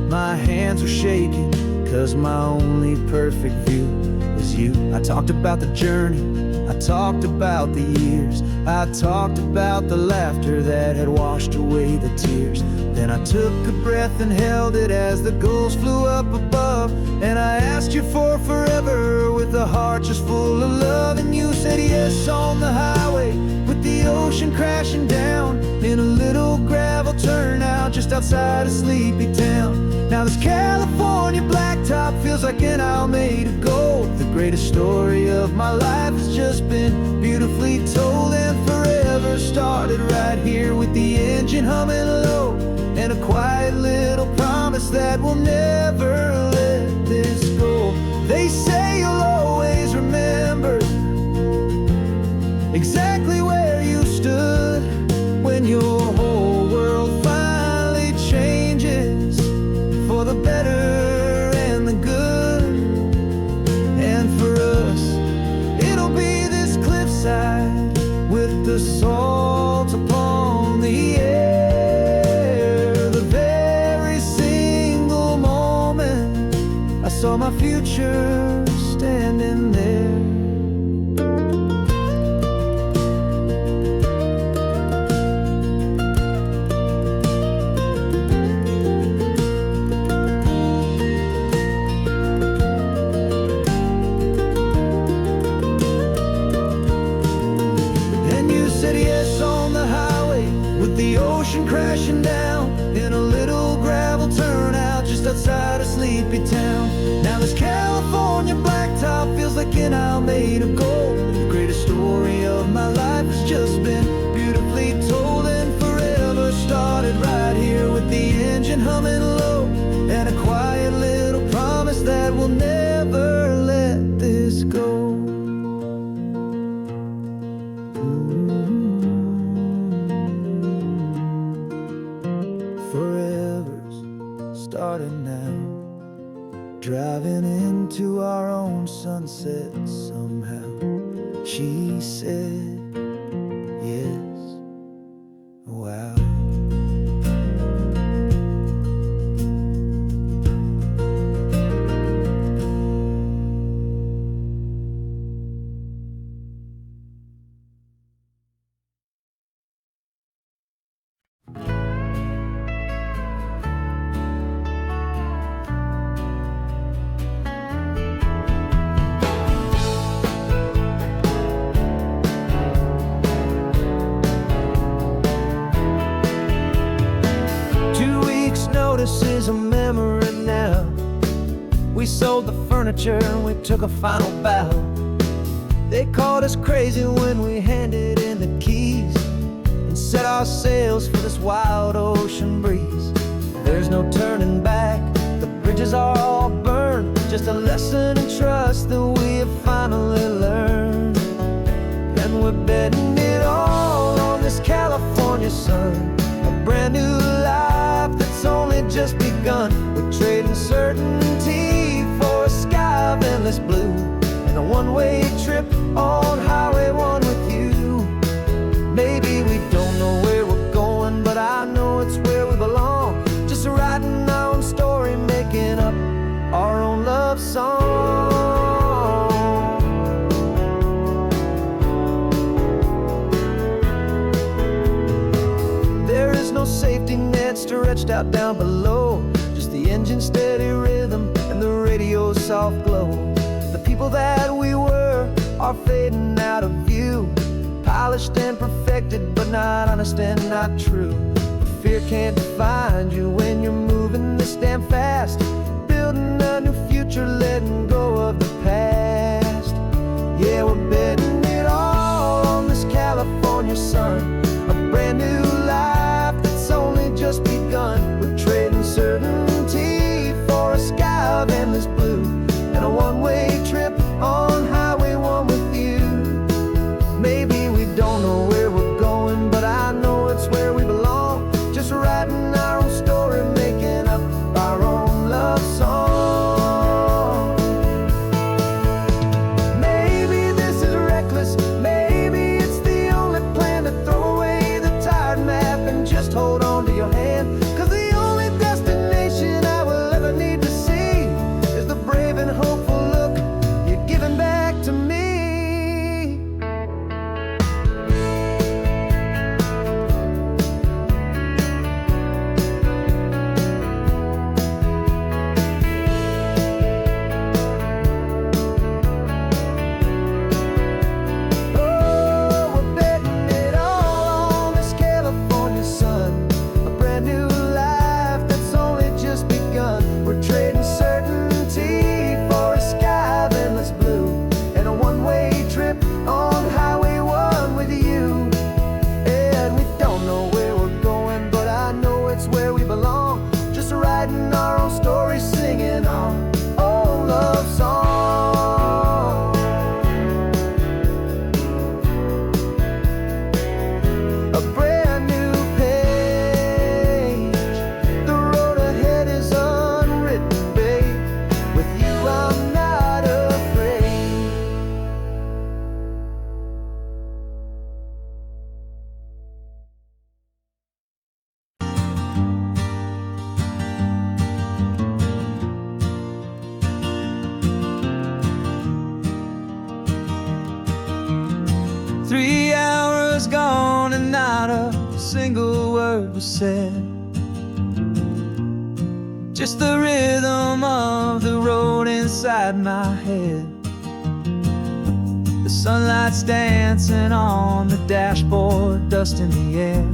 My hands were shaking, cause my only perfect view was you. I talked about the journey, I talked about the years, I talked about the laughter that had washed away the tears. Then I took a breath and held it as the gulls flew up above, and I asked you for forever with a heart just full of love. And you said yes on the highway, with the ocean crashing down, in a little gravel turnout just outside of sleepy town. Now this California blacktop feels like an isle made of gold. The greatest story of my life has just been beautifully told, and forever started right here with the engine humming low, and a quiet little promise that we'll never let this go. They say you'll always remember exactly where you stood when your whole world finally changes for the better and the good. And for us, it'll be this cliffside with the salt upon the air. The very single moment I saw my future standing there. Crashing down in a little gravel turnout just outside of sleepy town. Now this California blacktop feels like an isle made of gold. The greatest story of my life has just been beautifully told, and forever started right here with the engine humming low, and a quiet little promise that we'll never let this go. Starting now, driving into our own sunset somehow. She said yes, wow. This is a memory now. We sold the furniture and we took a final bow. They called us crazy when we handed in the keys and set our sails for this wild ocean breeze. There's no turning back, the bridges are all burned, just a lesson in trust that we have finally learned. And we're betting it all on this California sun, a brand new life that's only just begun. We're trading certainty for a sky of endless blue, and a one-way trip on Highway 1 with you. Maybe we don't know where we're going, but I know it's where we belong. Just writing our own story, making up our own love song. There is no safety net stretched out down below, just the engine's steady rhythm and the radio's rainbow's soft glow. The people that we were are fading out of view, polished and perfected, but not honest and not true. Fear can't define you when you're moving this damn fast, building a new future, letting go of the past. Yeah, we're betting it all on this California sun, a brand new life that's only just begun. We're trading certainty for a sky of endless blue, and a one-way trip on Highway 1 with you. Maybe we don't know where we're going, but I know it's where we belong. Just writing our own story, making up our own love song. Maybe this is reckless, maybe it's the only plan to throw away the tired map and just hold on to your hand. 'Cause the only destination I will ever need to see is the brave and hopeful look you're giving back to me. 3 hours gone and not a single word was said. Just the rhythm of the road inside my head. The sunlight's dancing on the dashboard, dust in the air.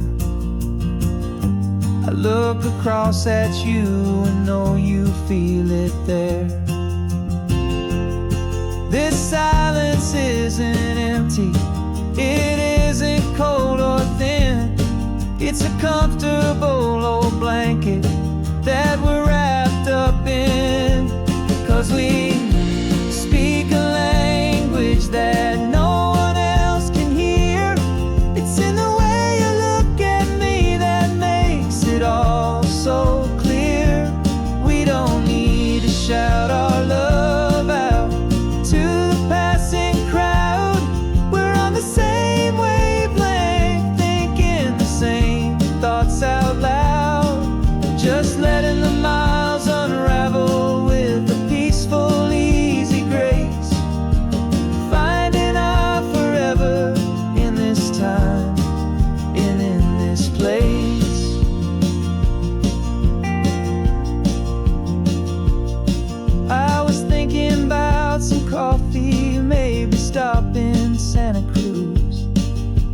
I look across at you and know you feel it there. This silence isn't empty, it isn't cold or thin. It's a comfortable old blanket that we're wrapped up in. 'Cause we speak a language that no one else can hear. It's in the way you look at me that makes it all so clear. We don't need to shout our love out to the passing crowd. We're on the same wavelength, thinking the same thoughts out loud. Just letting the miles unravel with a peaceful, easy grace. Finding our forever in this time and in this place. I was thinking about some coffee, maybe stop in Santa Cruz.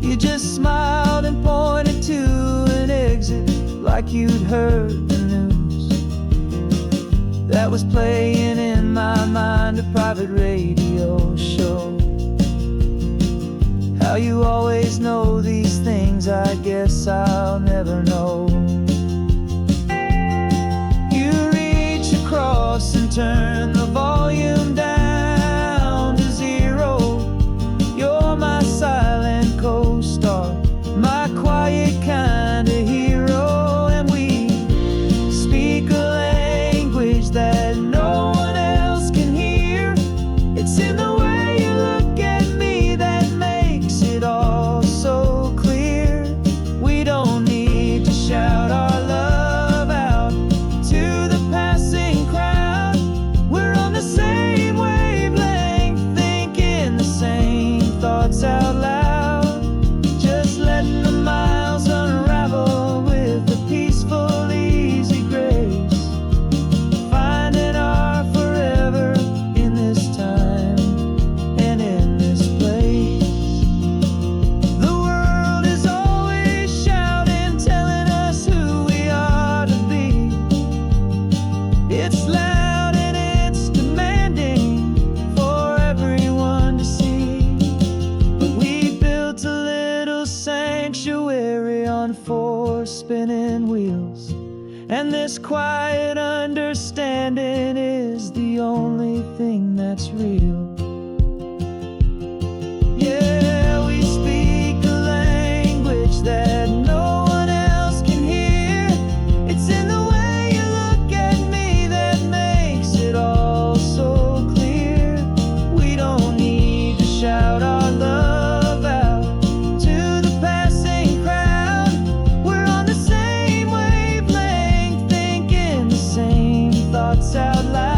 You just smiled and pointed to an exit like you'd heard the news. That was playing in my mind, a private radio show. How you always know these things, I guess I'll never know. You reach across and turn the volume down to 0. You're my silent co-star, my quiet kind of hero. And we speak a language that no one else can hear. It's in the way you look at me that makes it all so clear. We don't need to shout our love out to the passing crowd. We're on the same wavelength, thinking the same thoughts out loud. Just letting the miles unravel with a peaceful, easy grace. Finding our forever And this quiet understanding is the only thing that's real. Yeah, we speak a language that no one else can hear. It's in the way you look at me that makes it all so clear. We don't need to shout our love out to the passing crowd. We're on the same wavelength, thinking the same thoughts out loud.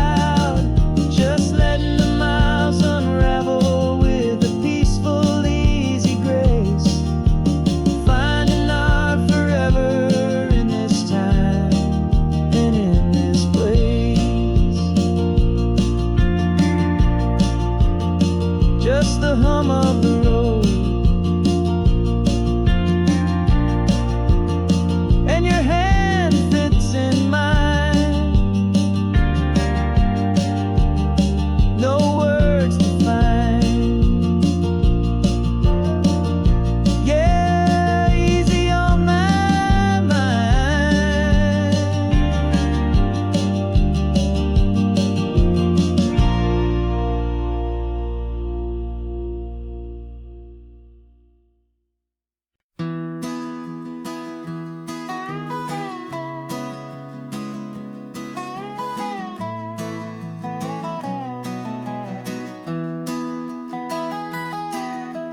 Just letting the miles unravel with a peaceful, easy grace. Finding our forever in this time and in this place. Just the hum of the road and your hand fits in mine. No words to find. Yeah, easy on my mind.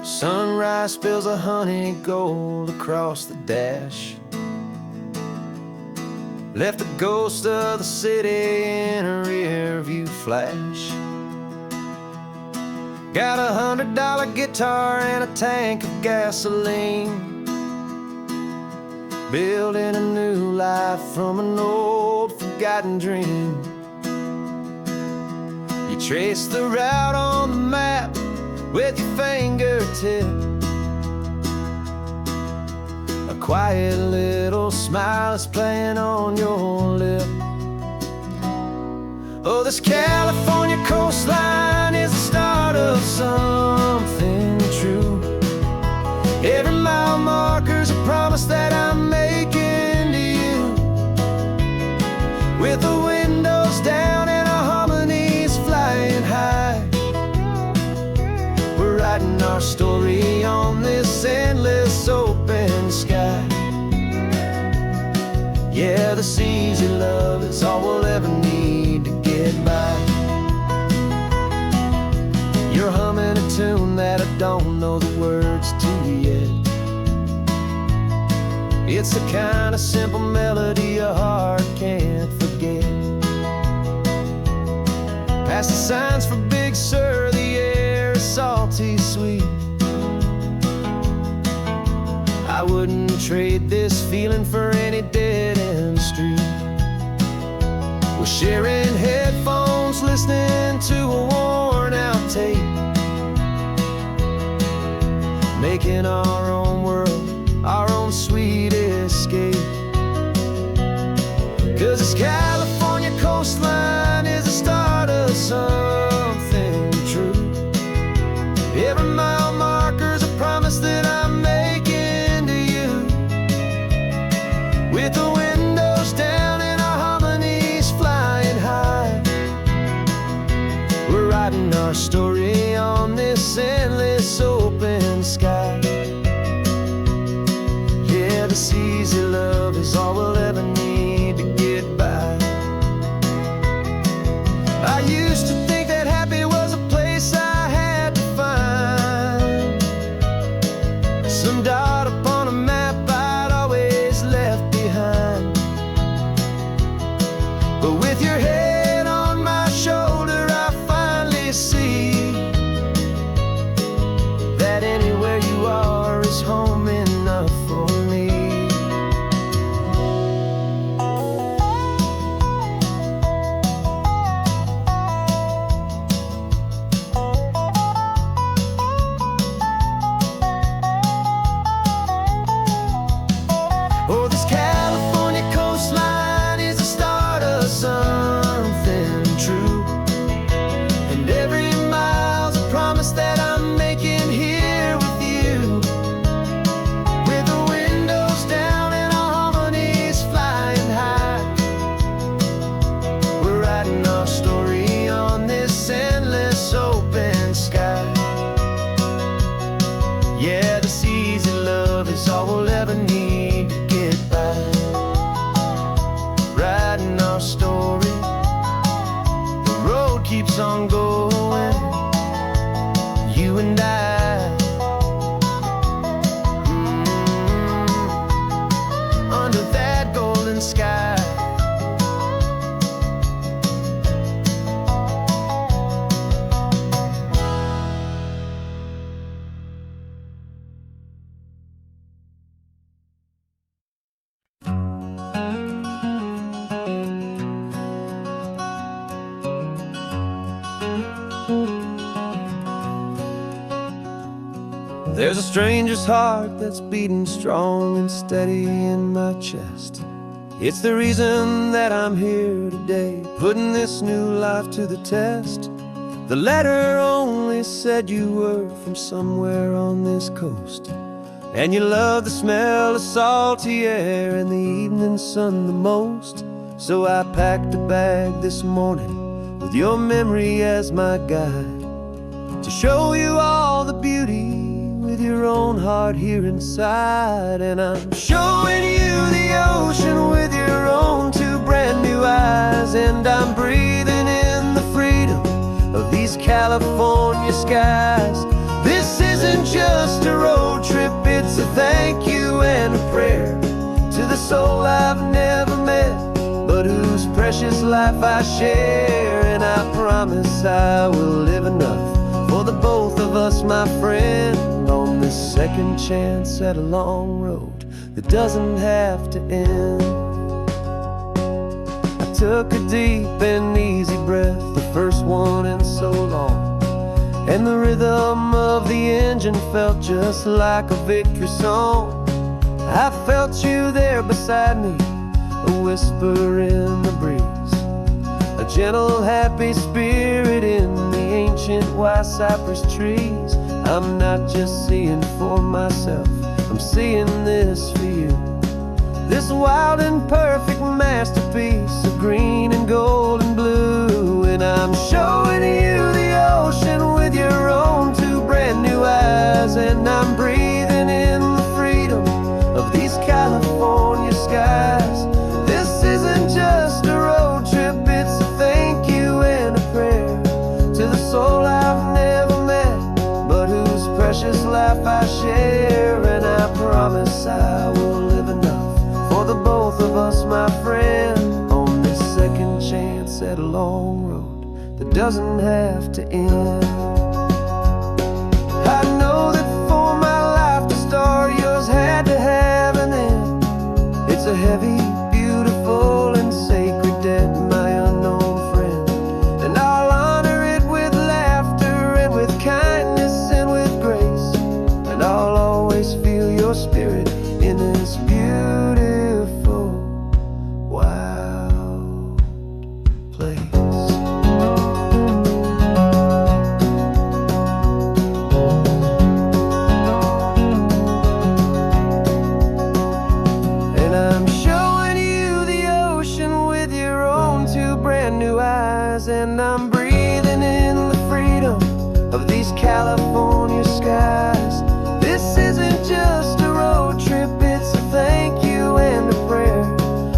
Sunrise spills a honey gold across the dash. Left the ghost of the city in a rear view flash. Got $100 guitar and a tank of gasoline. Building a new life from an old forgotten dream. You trace the route on the map with your fingertip. A quiet little smile is playing on your lip. Oh, this California coastline is the start of something true. Every mile marker's a promise that I'm making to you. With the windows down and our harmonies flying high, we're writing our story on this endless open sky. Yeah, this easy love is all we'll ever need to get by. You're humming a tune that I don't know the words to yet. It's the kind of simple melody your heart can't forget. Past the signs for Big Sur, the air is salty sweet. I wouldn't trade this feeling for any dead-end street. We're sharing headphones, listening to a worn-out tape, making our own world, our own sweet escape. 'Cause this California coastline is the start of something true. Every mile marker's a promise that I'm making to you. With the windows down and our harmonies flying high, we're writing our story on this endless open sky. Yeah, this easy love is all we'll ever need to get by. I used to think that happy was a place I had to find, some dot upon a map I'd always left behind. But with your head on my shoulder, I finally see that anywhere you are is home enough for me. Oh, this California coastline is the start of something true. And every mile
There's a stranger's heart that's beating strong and steady in my chest. It's the reason that I'm here today, putting this new life to the test. The letter only said you were from somewhere on this coast, and you love the smell of salty air and the evening sun the most. So I packed a bag this morning with your memory as my guide, to show you all the beauty with your own heart here inside. And I'm showing you the ocean with your own two brand new eyes, and I'm breathing in the freedom of these California skies. This isn't just a road trip, it's a thank you and a prayer to the soul I've never met, but whose precious life I share. And I promise I will live enough for the both of us, my friend, on this second chance at a long road that doesn't have to end. I took a deep and easy breath, the first one in so long, and the rhythm of the engine felt just like a victory song. I felt you there beside me, a whisper in the breeze, a gentle happy spirit in the ancient white cypress trees. I'm not just seeing for myself, I'm seeing this for you, this wild and perfect masterpiece of green and gold and blue. And I'm showing you the ocean with your own two brand new eyes, and I'm breathing in the freedom of these California skies. This isn't just a road trip, it's a thank you and a prayer to the soul I've never met, but whose precious life I share. And I promise I will live enough for the both of us, my friend, on this second chance at a long road that doesn't have to end. I know that for my life to start, yours had to have an end. It's a heavy, beautiful, and sacred debt, my unknown friend, and I'll honor it with laughter and with kindness and with grace, and I'll always feel your spirit in this beautiful, wild place. And I'm showing you the ocean with your own two brand new eyes, and I'm breathing in the freedom of these California skies. This isn't just a road trip, it's a thank you and a prayer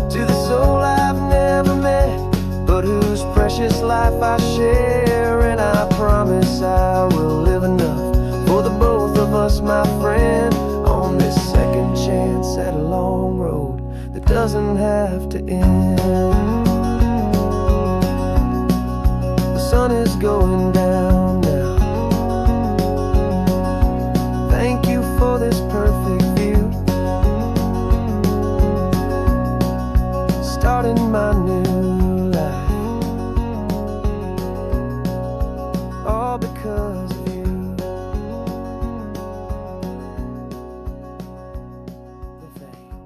to the soul I've never met, but whose precious life I share. And I promise I will live enough for the both of us, my friend, on this second chance at a long road that doesn't have to end. The sun is going down now. Thank you for this perfect view, starting my new life, all because of you. Thank you.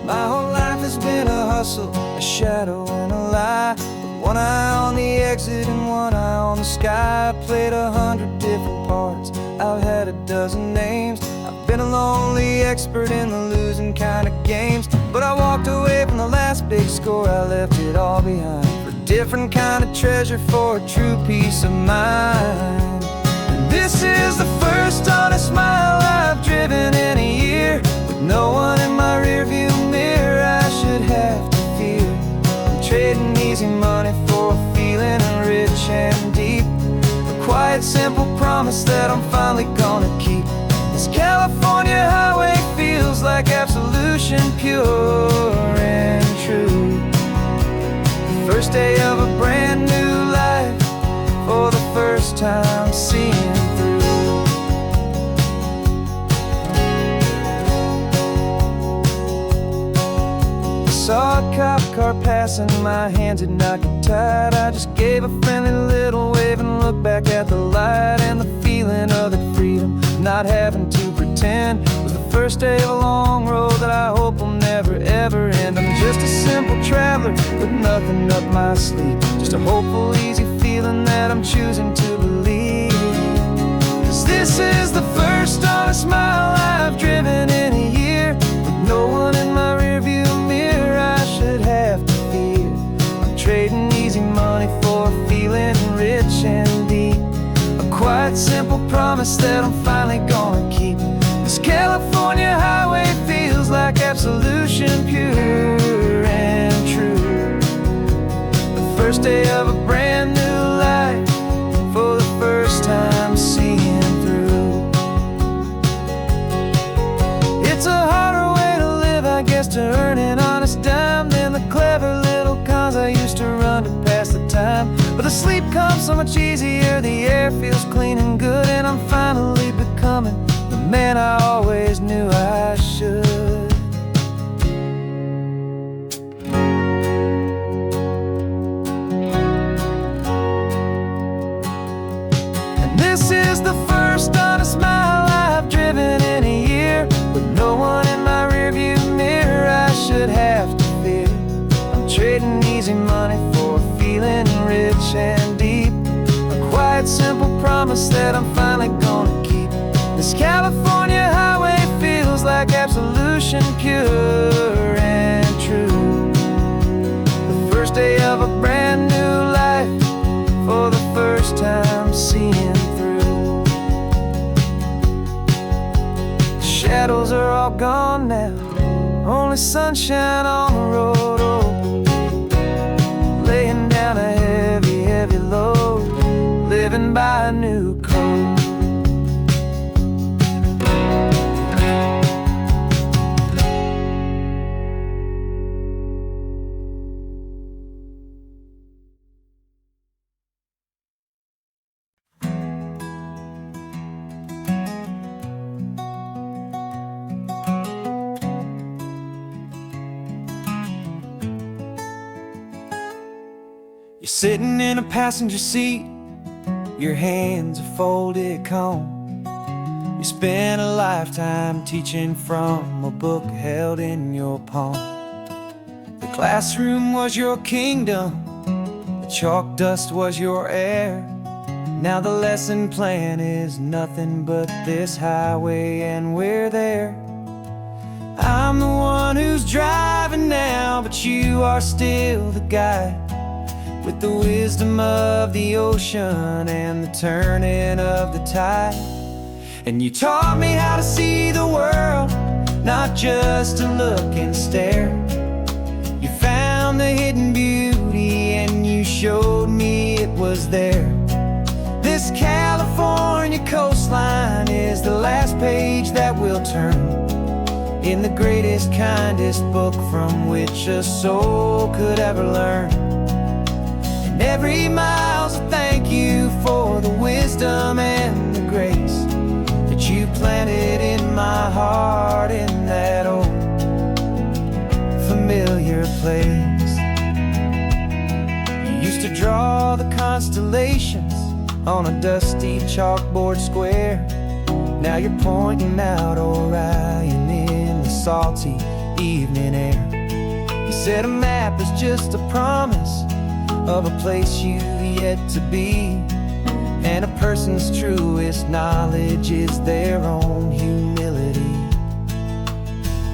My whole life has been a hustle, a shadow and a lie, with one eye on the exit and one eye on the sky. I played 100 different parts, I've had a dozen names. I've been a lonely expert in the losing kind of games, but I walked away from the last big score, I left it all behind for a different kind of treasure, for a true peace of mind. And this is the first honest mile I've driven in a year, with no one in my rearview mirror I should have to fear. I'm trading easy money for a feeling rich and deep, a quiet, simple promise that I'm finally gonna keep. This California highway feels like absolution, pure and true. The first day of a brand new life, for
time seeing through. Saw a cop car passing, my hands had not got tied. I just gave a friendly little wave and looked back at the light. And the feeling of that freedom, not having to pretend, was the first day of a long road that I hope will never ever end. I'm just a simple traveler with nothing up my sleeve, just a hopeful, easy feeling that I'm choosing to believe. 'Cause this is the first honest mile I've driven in a year, with no one in my rearview mirror I should have to fear. I'm trading easy money for a feeling rich and deep, a quiet, simple promise that I'm finally gonna keep. This California highway feels like absolution, pure and true. The first day of a brand new life, for the first time seeing through. It's a harder way to live, I guess, to earn an honest dime than the clever little cons I used to run to pass the time. But the sleep comes so much easier, the air feels clean and good, and I'm finally becoming the man I always knew I should. And this is the first honest mile I've driven in a year, with no one in my rearview mirror I should have to fear. I'm trading easy money for a feeling rich and deep, a quiet, simple promise that I'm finally gonna keep. This California highway feels like absolution, pure and true. The first day of a brand new life, for the first time seeing through. The shadows are all gone now, only sunshine on the road. Oh, laying down a heavy, heavy load, living by a new code. You're sitting in a passenger seat, your hands are folded calm. You spent a lifetime teaching from a book held in your palm. The classroom was your kingdom, the chalk dust was your air. Now the lesson plan is nothing but this highway, and we're there. I'm the one who's driving now, but you are still the guide, with the wisdom of the ocean and the turning of the tide. And you taught me how to see the world, not just to look and stare. You found the hidden beauty and you showed me it was there. This California coastline is the last page that we'll turn in the greatest, kindest book from which a soul could ever learn. Every mile's a thank you for the wisdom and the grace that you planted in my heart in that old familiar place. You used to draw the constellations on a dusty chalkboard square. Now you're pointing out Orion in the salty evening air. You said a map is just a promise of a place you've yet to be, and a person's truest knowledge is their own humility.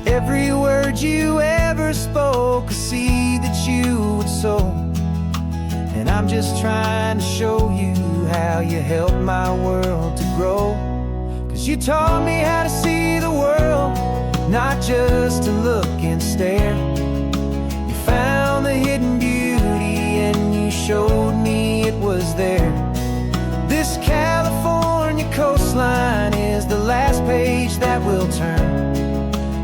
Every word you ever spoke, a seed that you would sow, and I'm just trying to show you how you helped my world to grow. 'Cause you taught me how to see the world, not just to look and stare. You found the hidden beauty and you showed me it was there. This California coastline is the last page that we'll turn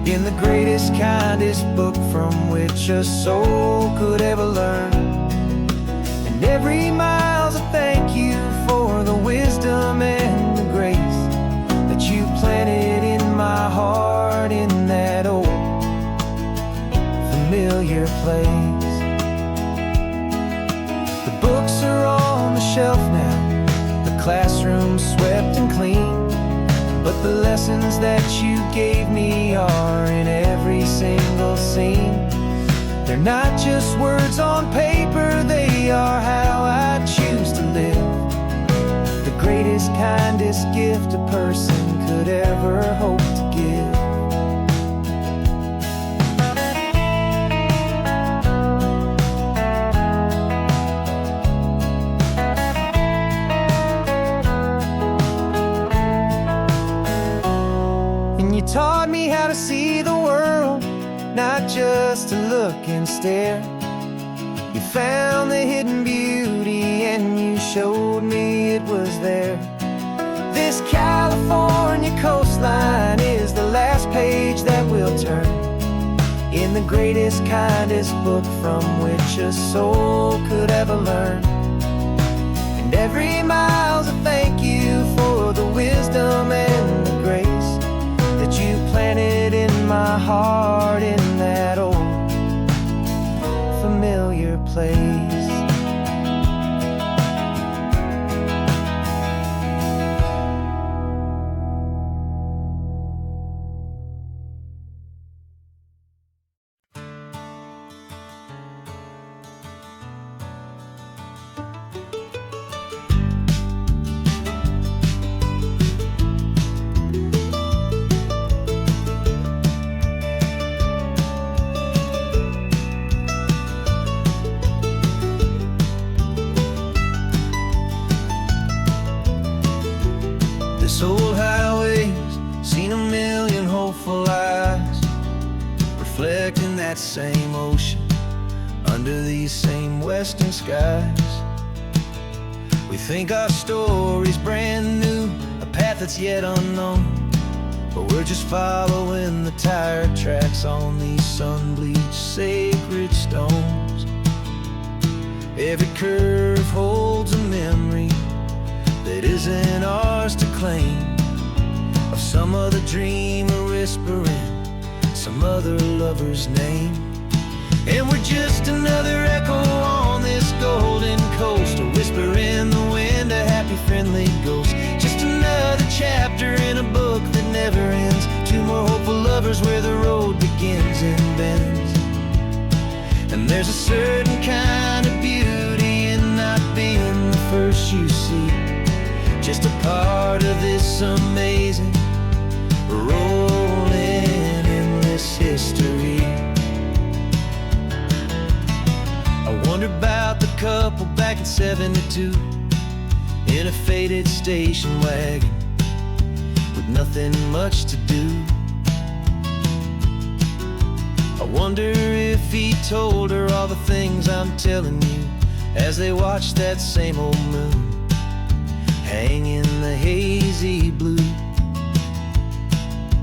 in the greatest, kindest book from which a soul could ever learn. And every mile's a thank you for the wisdom classroom swept and clean, but the lessons that you gave me are in every single scene. They're not just words on paper, they are how I choose to live. The greatest, kindest gift a person could ever hope to give. And you taught me how to see the world, not just to look and stare. You found the hidden beauty and you showed me it was there. This California coastline is the last page that we'll turn in the greatest, kindest book from which a soul could ever learn. And every mile's a thank you for the wisdom and the grace that you planted in my heart in that old familiar place. This old highway's seen a million hopeful eyes, reflecting that same ocean under these same western skies. We think our story's brand new, a path that's yet unknown, but we're just following the tire tracks on these sun-bleached sacred stones. Every curve holds a memory that isn't ours to claim, of some other dreamer whispering some other lover's name. And we're just another echo on this golden coast, a whisper in the wind, a happy friendly ghost. Just another chapter in a book that never ends, two more hopeful lovers where the road begins and bends. And there's a certain kind of beauty in not being the first you see, just a part of this amazing, rolling, endless history. I wonder about the couple back in '72 in a faded station wagon with nothing much to do. I wonder if he told her all the things I'm telling you as they watched that same old moon hang in the hazy blue.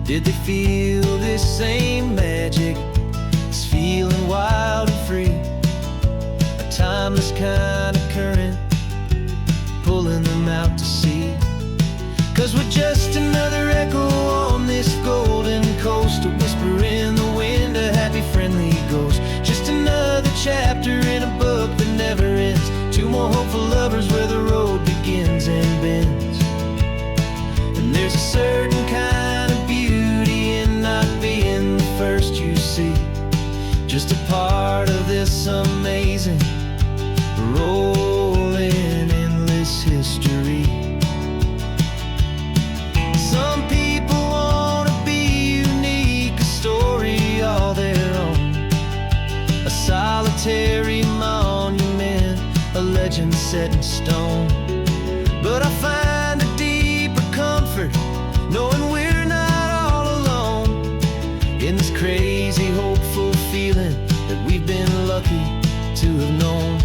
Did they feel this same magic, this feeling wild and free, a timeless kind of current pulling them out to sea? 'Cause we're just another echo on this golden coast, a whisper in the wind, a happy friendly ghost. Just another chapter in a book that never ends, two more hopeful lovers where the road begins and bends. And there's a certain kind of beauty in not being the first you see, just a part of this amazing, rolling, endless history. Some people wanna be unique, a story all their own, a solitary monument, a legend set in stone. But I find a deeper comfort knowing we're not all alone in this crazy, hopeful feeling that we've been lucky to have known.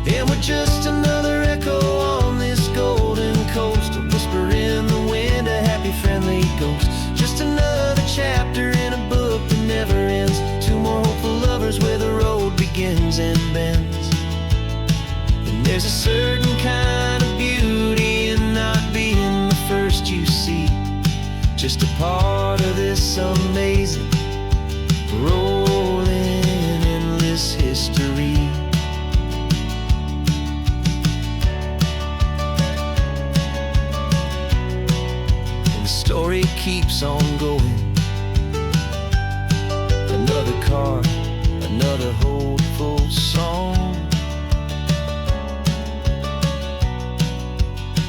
And we're just another echo on this golden coast, a whisper
just a part of this amazing, rolling, endless history. And the story keeps on going. Another card, another hopeful song,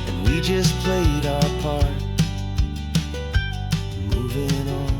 and we just played our part, moving on.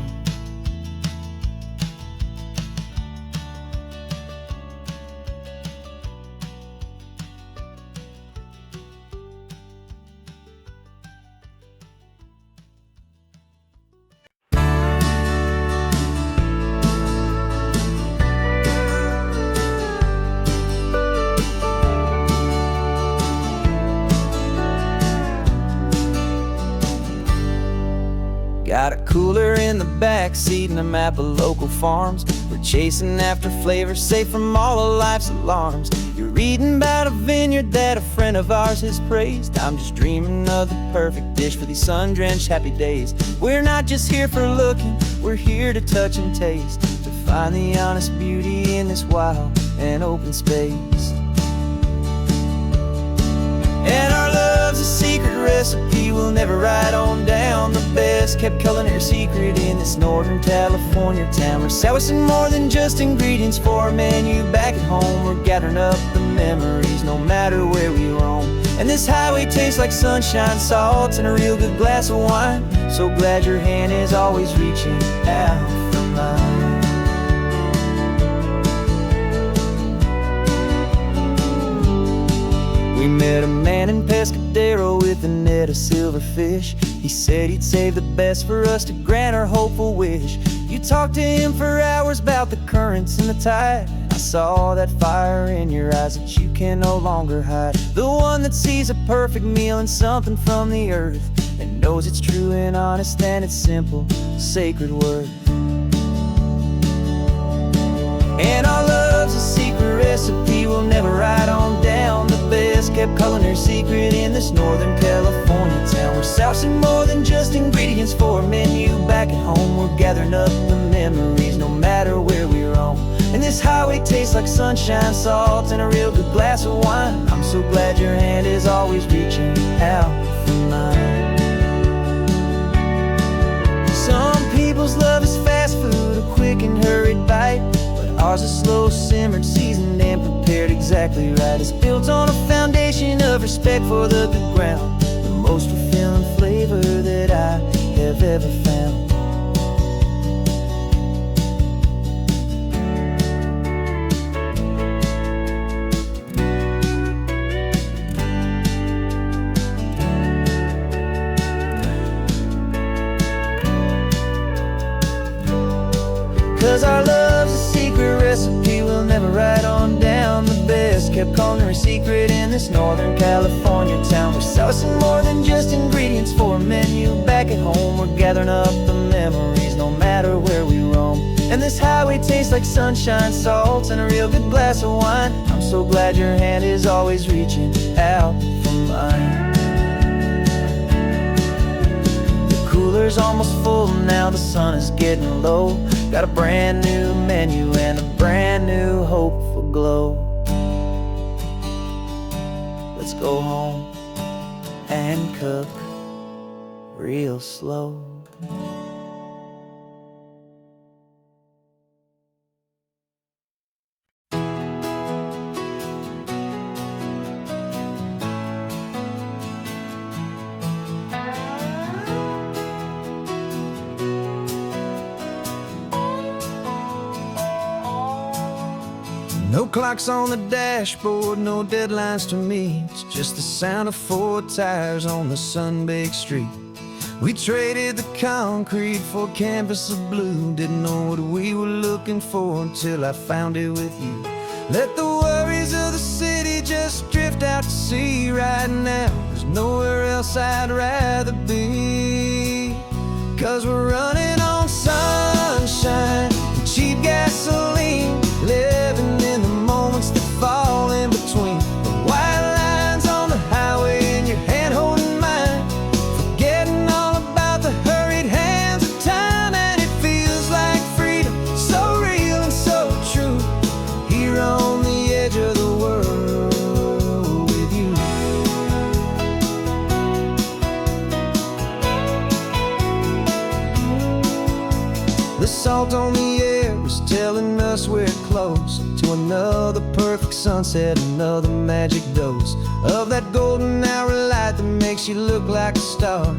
Got a cooler in the back seat and a map of local farms. We're chasing after flavors safe from all of life's alarms. You're reading about a vineyard that a friend of ours has praised. I'm just dreaming of the perfect dish for these sun-drenched happy days. We're not just here for looking, we're here to touch and taste, to find the honest beauty in this wild and open space. And our love's a secret recipe we'll never write on down. The best kept culinary secret in this Northern California town. We're sourcing more than just ingredients for a menu back at home. We're gathering up the memories no matter where we roam. And this highway tastes like sunshine, salt, and a real good glass of wine. So glad your hand is always reaching out for mine. We met a man in Pescadero with a net of silverfish. He said he'd save the best for us to grant our hopeful wish. You talked to him for hours about the currents and the tide. I saw that fire in your eyes that you can no longer hide. The one that sees a perfect meal in something from the earth, and knows it's true and honest and it's simple, sacred worth. And our love's a secret recipe we'll never write on down. The best kept culinary secret in this Northern California town. We're sourcing more than just ingredients for a menu back at home. We're gathering up the memories no matter where we roam. And this highway tastes like sunshine, salt, and a real good glass of wine. I'm so glad your hand is always reaching out for mine. Some people's love is fast food, a quick and hurried bite. Ours is slow simmered, seasoned, and prepared exactly right. It's built on a foundation of respect for the good ground, the most fulfilling flavor that I have ever found. 'Cause our love's a secret recipe we'll never write on down. The best kept culinary secret in this Northern California town. We're sourcing more than just ingredients for a menu back at home. We're gathering up the memories no matter where we roam. And this highway tastes like sunshine, salt, and a real good glass of wine. I'm so glad your hand is always reaching out for mine. The cooler's almost full now, the sun is getting low. Got a brand new menu and a brand new hopeful glow. Let's go home and cook real slow. No clocks on the dashboard, no deadlines to meet. It's just the sound of 4 tires on the sun-baked street. We traded the concrete for a canvas of blue. Didn't know what we were looking for until I found it with you. Let the worries of the city just drift out to sea right now. There's nowhere else I'd rather be. 'Cause we're running on sunshine and cheap gasoline, living in the moments that fall in between. The white lines on the highway and your hand holding mine, forgetting all about the hurried hand The salt on the air was telling us we're close to another perfect sunset, another magic dose of that golden hour light that makes you look like a star,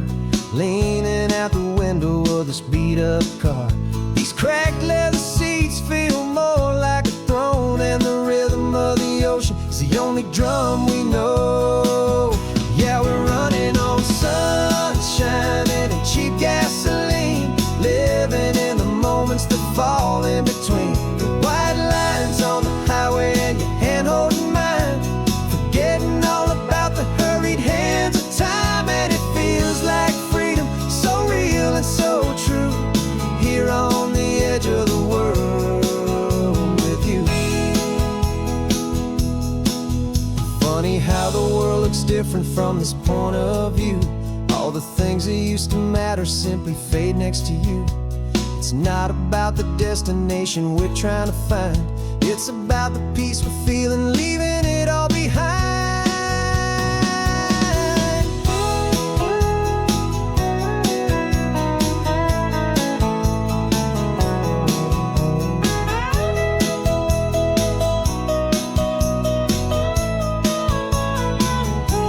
leaning out the window of this beat-up car. These cracked leather seats feel more like a throne, and the rhythm of the ocean is the only drum we know. Yeah, we're running on sunshine and cheap gasoline, living in the moments that fall in between the white lines on the highway and your hand holding mine, forgetting all about the hurried hands of time. And it feels like freedom, so real and so true, here on the edge of the world with you. Funny how the world looks different from this point of view. All the things that used to matter simply fade next to you. It's not about the destination we're trying to find, it's about the peace we're feeling, leaving it all behind.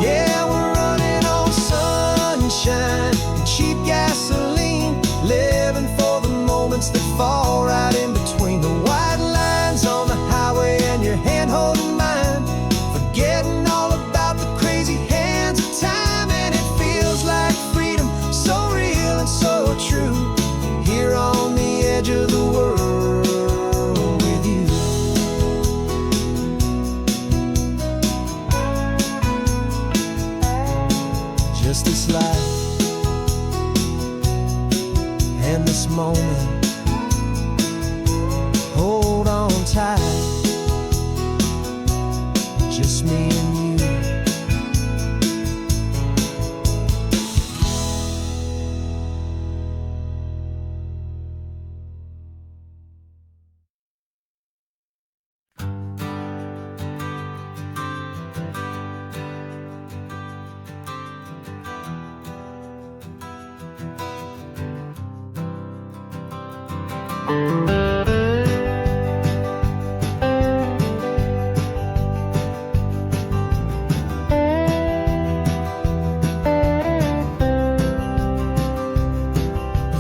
Yeah, we're running on sunshine and cheap gasoline, living for the moments that fall right in between the white lines on the highway and your hand holding mine, forgetting all about the crazy hands of time. And it feels like freedom, so real and so true, here on the edge of the world with you. Just this life and this moment, hold on tight, just me and you.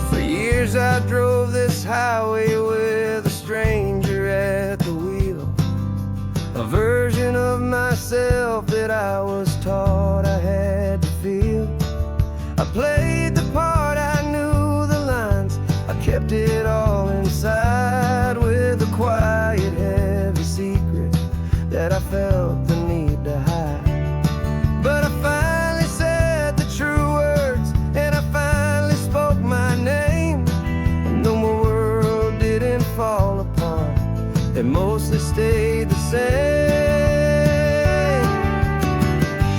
For years I drove this highway with a stranger at the wheel, a version of myself that I was taught I had to feel. I played the part, I knew the lines, I kept it all inside with a quiet, heavy secret that I felt the need to hide. But I finally said the true words, and I finally spoke my name, and though my world didn't fall apart, it mostly stayed the same.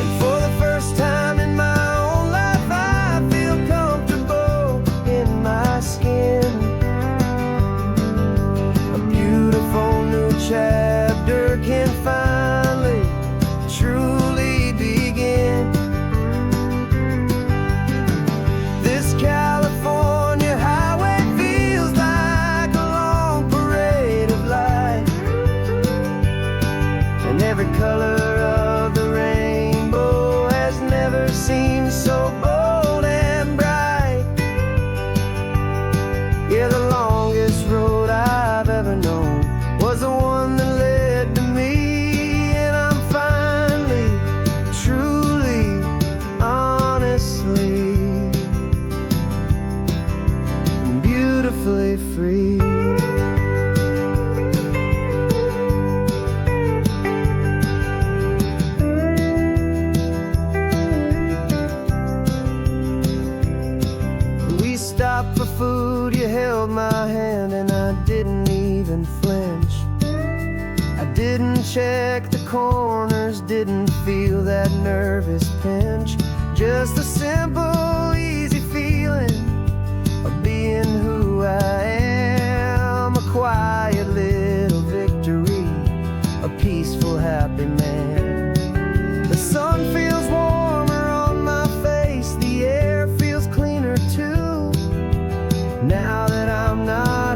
And for the first time in my own life, I feel comfortable in my skin. A beautiful new chapter can finally truly begin. This California highway feels like a long parade of light, and every color of the rainbow has never seemed so bold and bright. Yeah, the longest road I've ever known was the one that led to me, and I'm finally, truly, honestly, beautifully free. We stopped for food, you held my hand, and I didn't even flinch. I didn't check the corners, didn't feel that nervous pinch. Just a simple, easy feeling of being who I am. A quiet little victory, a peaceful, happy man. The sun feels warmer on my face, the air feels cleaner too, now that I'm not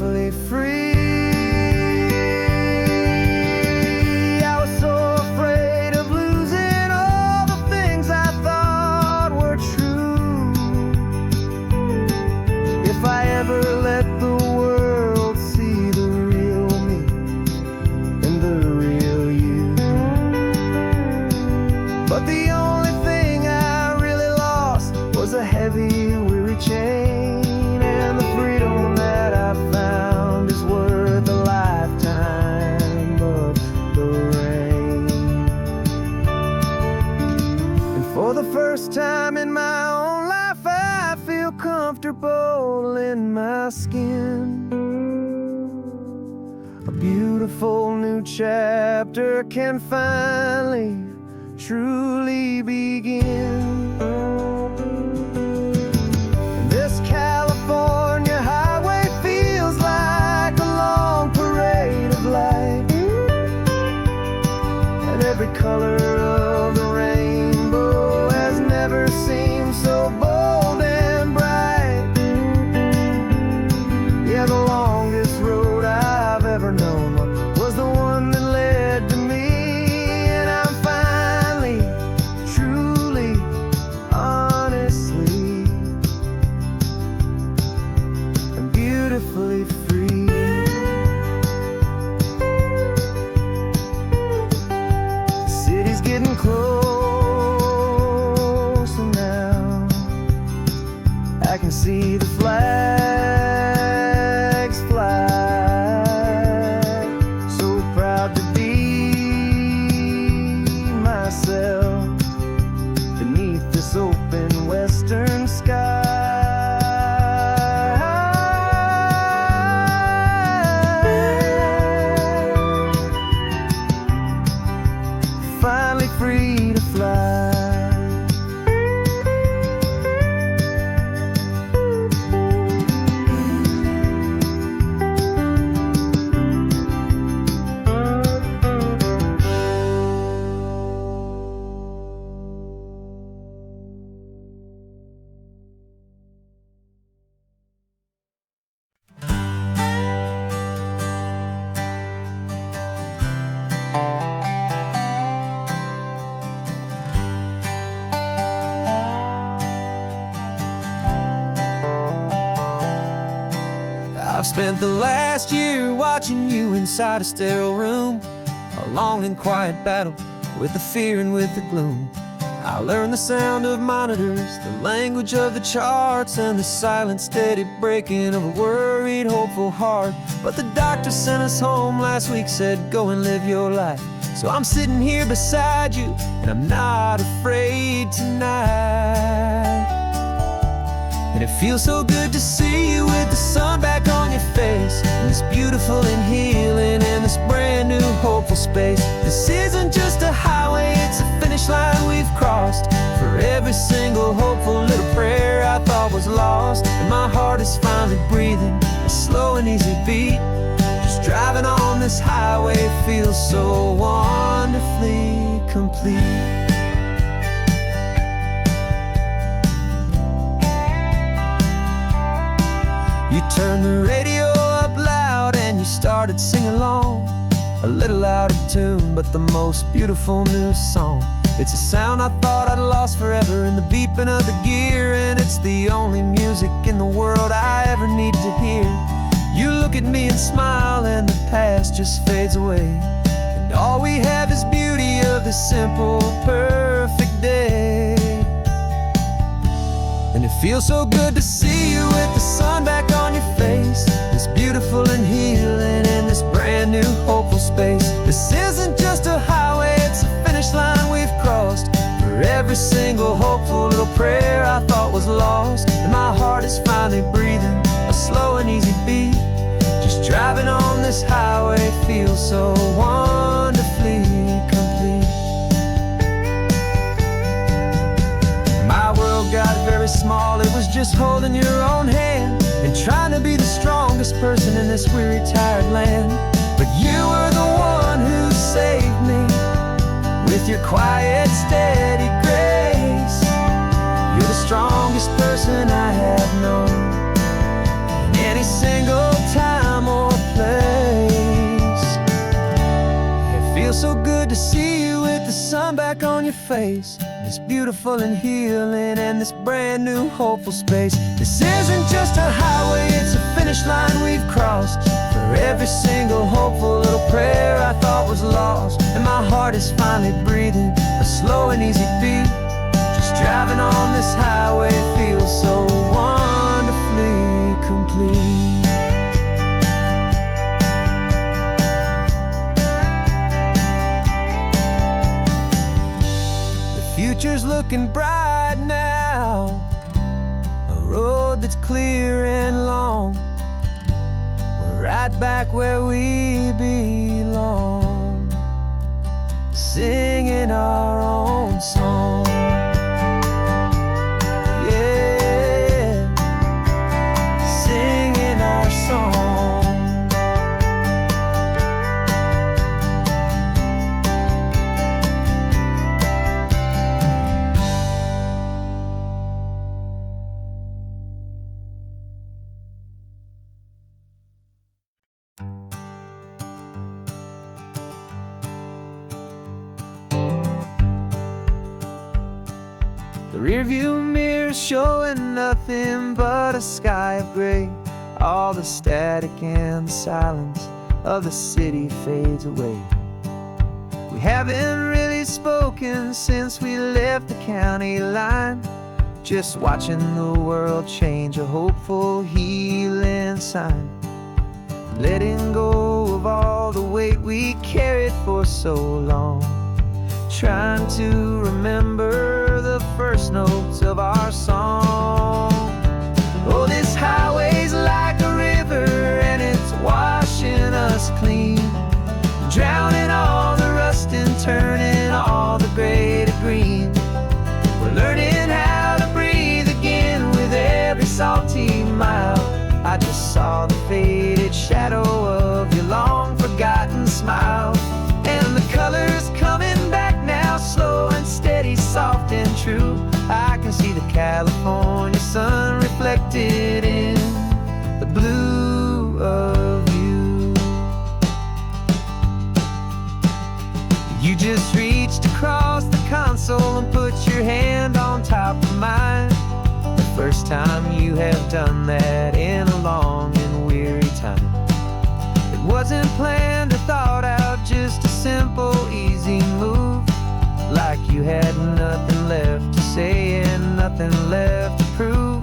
beautifully free. I was so afraid of losing all the things I thought were true. If I ever let the world see the real me and the real you. But the only thing I really lost was a heavy, weary chain. And the freedom that I found is worth a lifetime of the rain. And for the first time in my own life, I feel comfortable in my skin. A beautiful new chapter can finally truly begin. This California highway feels like a long parade of light, and every color of the rainbow has never seemed so bold and bright. Yeah, the longest road I've ever known was the one that led to me. And I'm finally, truly, honestly, and beautifully free. The city's getting closer now. I can see the flags fly. So proud to be myself beneath this open western sky. Finally free to fly. I've spent the last year watching you inside a sterile room, a long and quiet battle with the fear and with the gloom. I learned the sound of monitors, the language of the charts, and the silent, steady breaking of a worried, hopeful heart. But the doctor sent us home last week, said, go and live your life. So I'm sitting here beside you, and I'm not afraid tonight. And it feels so good to see you with the sun back on your face, and this beautiful and healing in this brand new hopeful space. This isn't just a highway, it's a finish line we've crossed. For every single hopeful little prayer I thought was lost, and my heart is finally breathing a slow and easy beat. Just driving on this highway feels so wonderfully complete. You turned the radio up loud and you started singing along, a little out of tune, but the most beautiful new song. It's a sound I thought I'd lost forever in the beeping of the gear, and it's the only music in the world I ever need to hear. You look at me and smile, and the past just fades away, and all we have is beauty of this simple, perfect day. And it feels so good to see you with the sun back on your face, this beautiful and healing in this brand new hopeful space. This isn't just a highway, it's a finish line we've crossed. For every single hopeful little prayer I thought was lost, and my heart is finally breathing a slow and easy beat. Just driving on this highway feels so wonderfully complete. My world got very small, it was just holding your own hand and trying to be the strongest person in this weary, tired land. But you were the one who saved me with your quiet, steady grace. You're the strongest person I have known. And any single time your face, this beautiful and healing, and this brand new hopeful space. This isn't just a highway, it's a finish line we've crossed. For every single hopeful little prayer I thought was lost, and my heart is finally breathing a slow and easy beat. Just driving on this highway feels so wonderfully complete. Future's looking bright now, a road that's clear and long. We're right back where we belong, singing our own song. Yeah, singing our song. The rearview mirror showing nothing but a sky of gray. All the static and the silence of the city fades away. We haven't really spoken since we left the county line, just watching the world change, a hopeful healing sign. Letting go of all the weight we carried for so long, trying to remember the first notes of our song. Oh, this highway's like a river and it's washing us clean, drowning all the rust and turning all the gray to green. We're learning how to breathe again with every salty mile. I just saw the faded shadow of your long forgotten smile, and the colors coming back now, slow and steady, soft and true. I can see the California sun reflected in the blue of you. You just reached across the console and put your hand on top of mine. The first time you have done that in a long and weary time. It wasn't planned or thought out, just a simple, easy move. Like you had nothing left to say and nothing left to prove.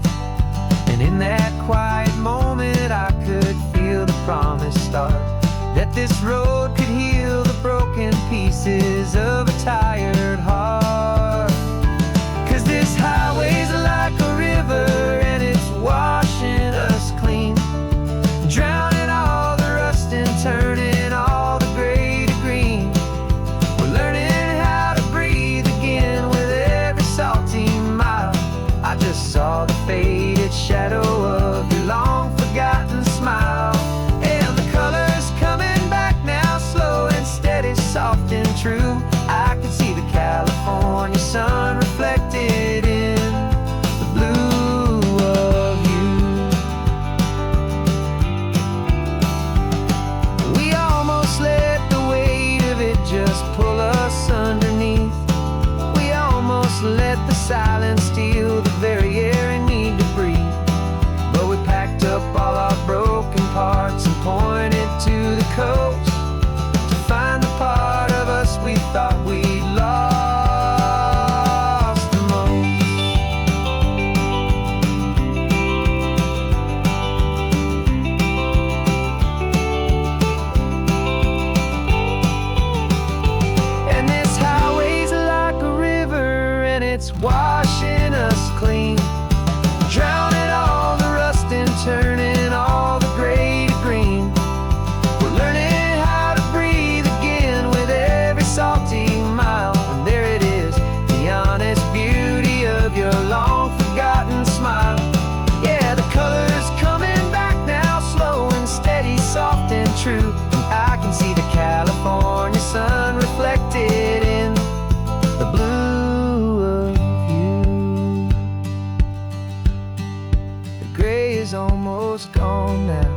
And in that quiet moment I could feel the promise start, that this road could heal the broken pieces of a tired heart. 'Cause this highway's like a river and it's washing us clean, drowning all the rust and turning all the gray to green. We're learning how to breathe again with every salty mile. I just saw the faded shadow of your long forgotten smile, and the colors coming back now, slow and steady, soft and true. I can see the California sun reflected in the blue of you. We almost let the weight of it just pull us underneath. We almost let the silence steal the very air I need to breathe. But we packed up all our broken parts and pointed to the coast to find the part of us we thought we'd lost the most. And this highway's like a river and it's washing us clean, drowning all the rust and turning all the gray to green. We're learning how to breathe again with every salty mile. And there it is, the honest beauty of your long forgotten smile. Yeah, the colors coming back now, slow and steady, soft and true. And I can see the California sun reflected in the blue of you. The gray is almost gone now,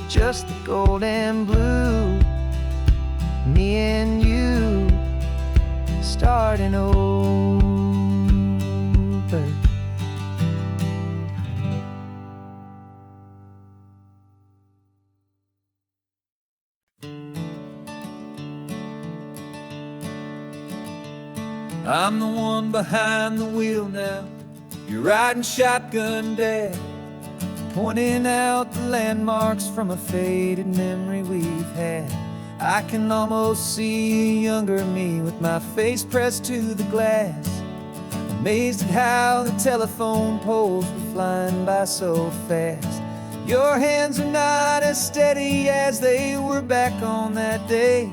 just the gold and blue me and you starting over.
I'm the one behind the wheel now. You're riding shotgun, Dad, pointing out the landmarks from a faded memory we've had. I can almost see a younger me with my face pressed to the glass, amazed at how the telephone poles were flying by so fast. Your hands are not as steady as they were back on that day,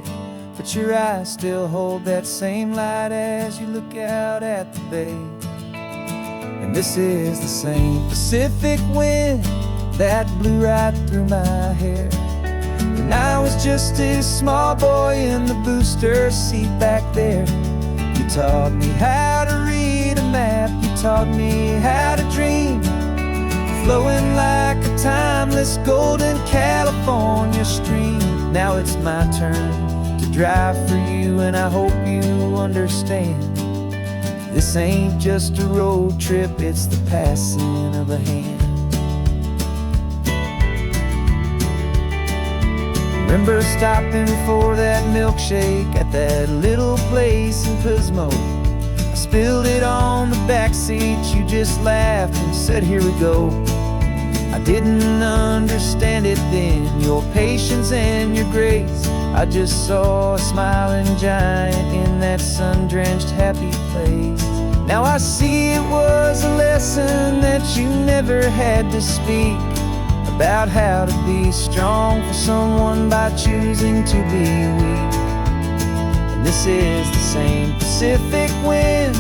but your eyes still hold that same light as you look out at the bay. And this is the same Pacific wind that blew right through my hair. And I was just a small boy in the booster seat back there. You taught me how to read a map, you taught me how to dream, flowing like a timeless golden California stream. Now it's my turn to drive for you, and I hope you understand. This ain't just a road trip, it's the passing of a hand. Remember stopping for that milkshake at that little place in Pismo? I spilled it on the back seat, you just laughed and said, here we go. I didn't understand it then, your patience and your grace. I just saw a smiling giant in that sun-drenched happy place. Now I see it was a lesson that you never had to speak, about how to be strong for someone by choosing to be weak. And this is the same Pacific wind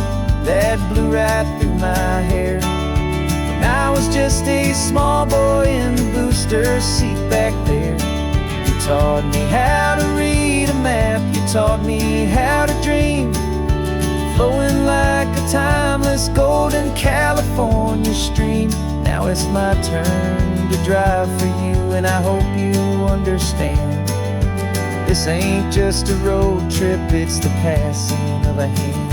that blew right through my hair. When I was just a small boy in the booster seat back there. You taught me how to read a map, you taught me how to dream, flowing like a timeless golden California stream. Now it's my turn to drive for you, and I hope you understand. This ain't just a road trip, it's the passing of a hand.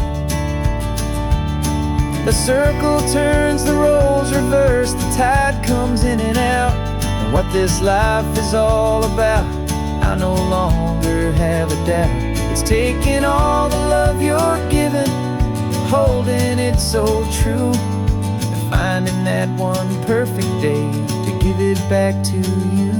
The circle turns, the roles reverse, the tide comes in and out. And what this life is all about, I no longer have a doubt. It's taking all the love you're giving, holding it so true, and finding that one perfect day to give it back to you.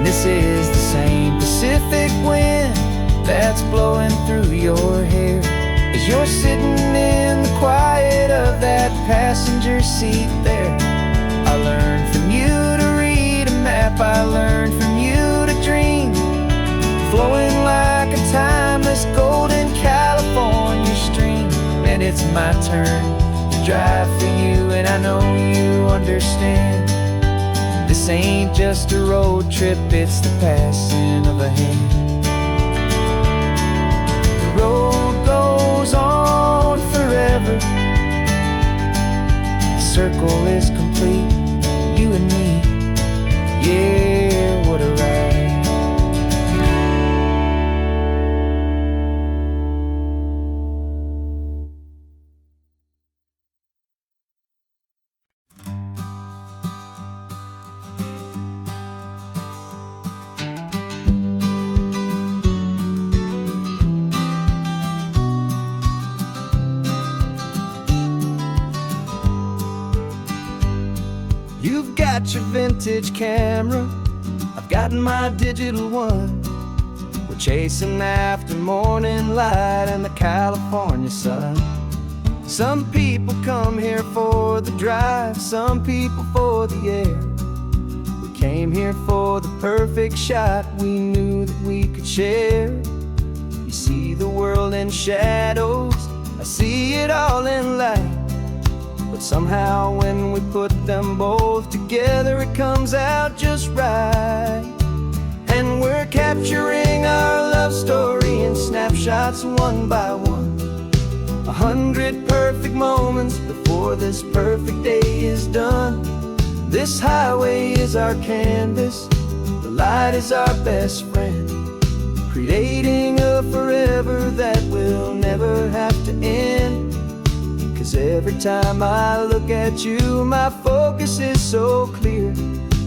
This is the same Pacific wind that's blowing through your hair, as you're sitting in the quiet of that passenger seat there. I learned from you to read a map, I learned from you to dream, flowing like a timeless golden California stream. And it's my turn to drive for you, and I know you understand. This ain't just a road trip, it's the passing of a hand. The road goes on forever, the circle is complete, you and me, yeah, what a ride. You've got your vintage camera, I've got my digital one. We're chasing after morning light and the California sun. Some people come here for the drive, some people for the air. We came here for the perfect shot we knew that we could share. You see the world in shadows, I see it all in light. But
Somehow when we put them both together, it comes out just right. And we're capturing our love story in snapshots one by one. 100 perfect moments before this perfect day is done. This highway is our canvas, the light is our best friend, creating a forever that will never have to end. 'Cause every time I look at you, my focus is so clear.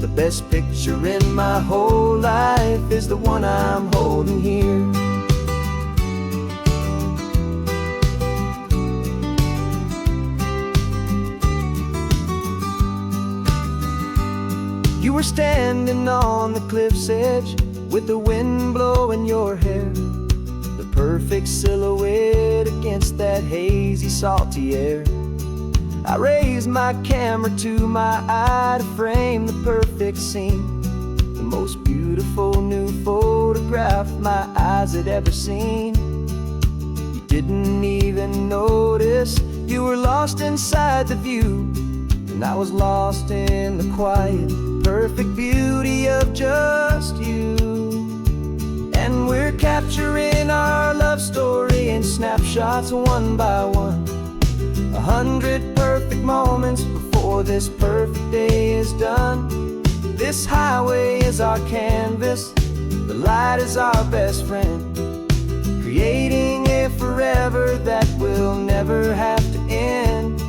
The best picture in my whole life is the one I'm holding here. You were standing on the cliff's edge with the wind blowing your hair, the perfect silhouette against that hazy, salty air. I raised my camera to my eye to frame the perfect scene, the most beautiful new photograph my eyes had ever seen. You didn't even notice you were lost inside the view, and I was lost in the quiet, perfect beauty of just you. And we're capturing our love story in snapshots one by one. 100 perfect moments before this perfect day is done. This highway is our canvas, the light is our best friend, creating a forever that will never have to end.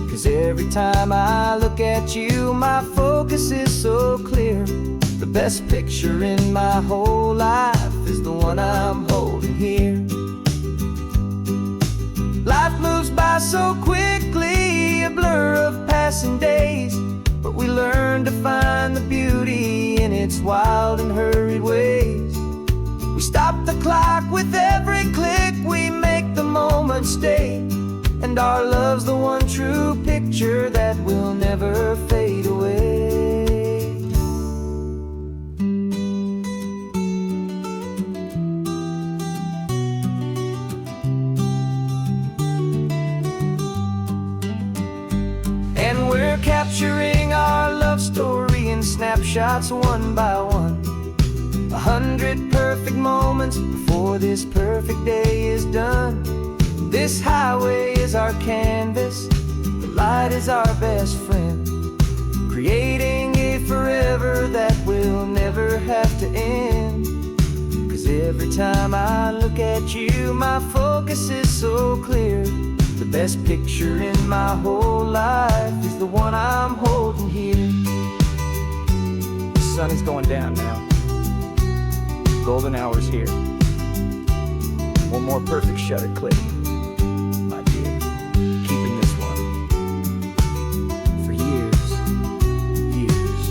'Cause every time I look at you, my focus is so clear. The best picture in my whole life is the one I'm holding here. Life moves by so quickly, a blur of passing days, but we learn to find the beauty in its wild and hurried ways. We stop the clock with every click, we make the moment stay, and our love's the one true picture that will never fade away. And we're capturing our love story in snapshots one by one. 100 perfect moments before this perfect day is done. This highway is our canvas, the light is our best friend, creating a forever that will never have to end. 'Cause every time I look at you, my focus is so clear. The best picture in my whole life is the one I'm holding here. The sun is going down now. Golden hour's here. One more perfect shutter click, my dear. Keeping this one for years, years.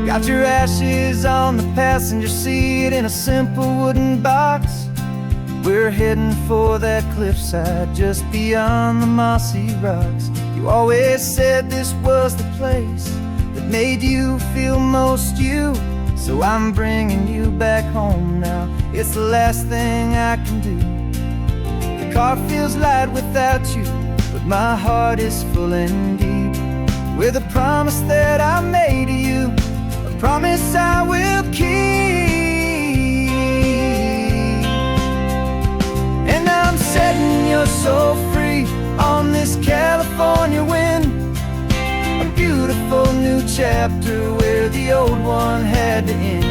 Got your ashes on the passenger seat in a simple wooden box. We're heading for that cliffside just beyond the mossy rocks. You always said this was the place that made you feel most you, so I'm bringing you back home now. It's the last thing I can do. The car feels light without you, but my heart is full and deep with a promise that I made to you, a promise I will keep. And I'm setting your soul free on this California wind, a beautiful new chapter where the old one had to end.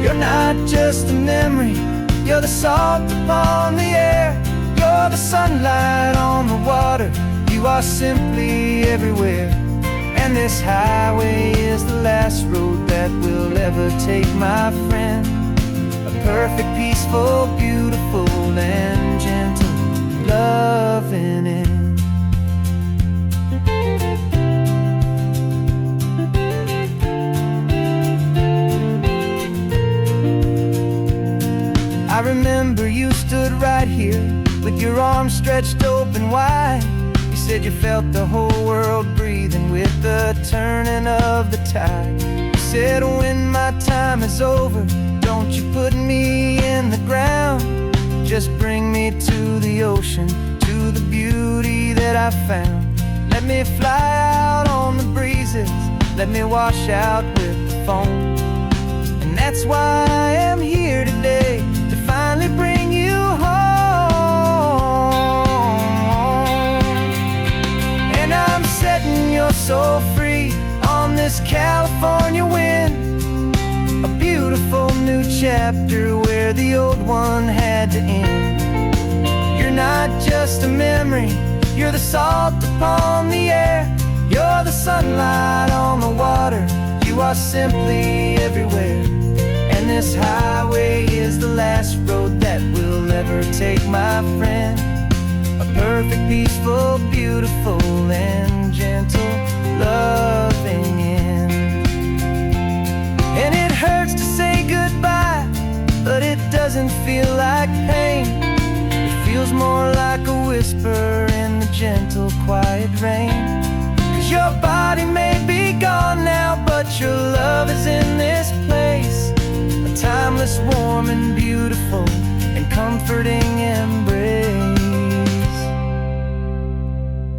You're not just a memory, you're the salt upon the air, you're the sunlight on the water, you are simply everywhere. And this highway is the last road that we'll ever take, my friend. A perfect, peaceful, beautiful, and gentle loving end. I remember you stood right right here with your arms stretched open wide. You said you felt the whole world breathing with the turning of the tide. You said when my time is over, don't you put me in the ground, just bring me to the ocean, to the beauty that I found. Let me fly out on the breezes, let me wash out with the foam. And that's why I am here today, to finally bring you home. And I'm setting your soul free on this California wind, a beautiful new chapter where the old one had to end. You're not just a memory, you're the salt upon the air, you're the sunlight on the water, you are simply everywhere. And this highway is the last road that we'll ever take, my friend. A perfect, peaceful, beautiful, and gentle, loving end. And it hurts to say goodbye, but it doesn't feel like pain. It feels more like a whisper in the gentle, quiet rain. 'Cause your body may be gone now, but your love is in this place, a timeless, warm, and beautiful, and comforting embrace.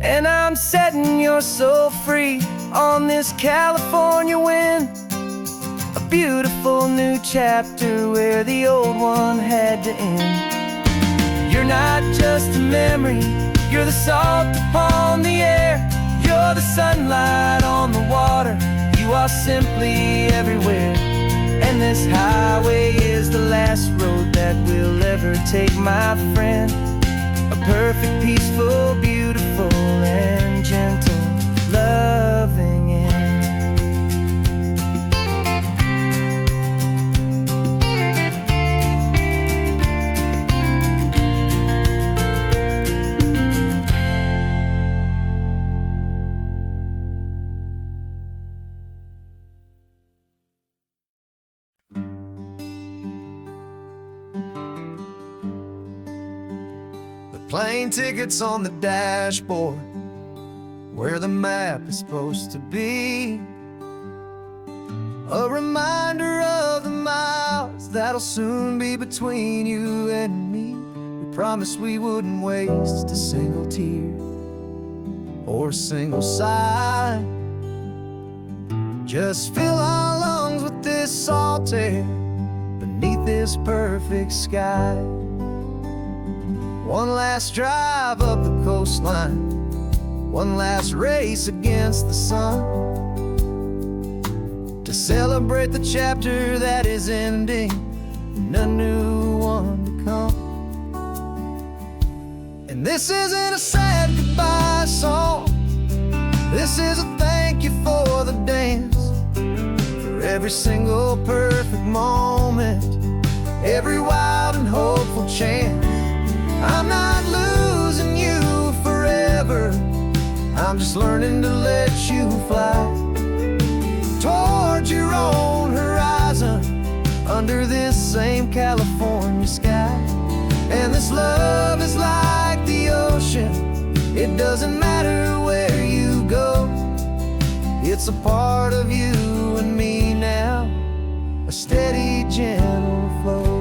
And I'm setting your soul free on this California wind, a beautiful new chapter where the old one had to end. You're not just a memory, you're the salt upon the air, you're the sunlight on the water, you are simply everywhere. And this highway is the last road that we'll ever take, my friend. A perfect, peaceful, beautiful, and gentle, loving end.
Plane tickets on the dashboard, where the map is supposed to be. A reminder of the miles that'll soon be between you and me. We promised we wouldn't waste a single tear or a single sigh. Just fill our lungs with this salt air beneath this perfect sky. One last drive up the coastline, one last race against the sun, to celebrate the chapter that is ending and a new one to come. And this isn't a sad goodbye song, this is a thank you for the dance, for every single perfect moment, every wild and hopeful chance. I'm not losing you forever, I'm just learning to let you fly towards your own horizon, under this same California sky. And this love is like the ocean, it doesn't matter where you go, it's a part of you and me now, a steady, gentle flow.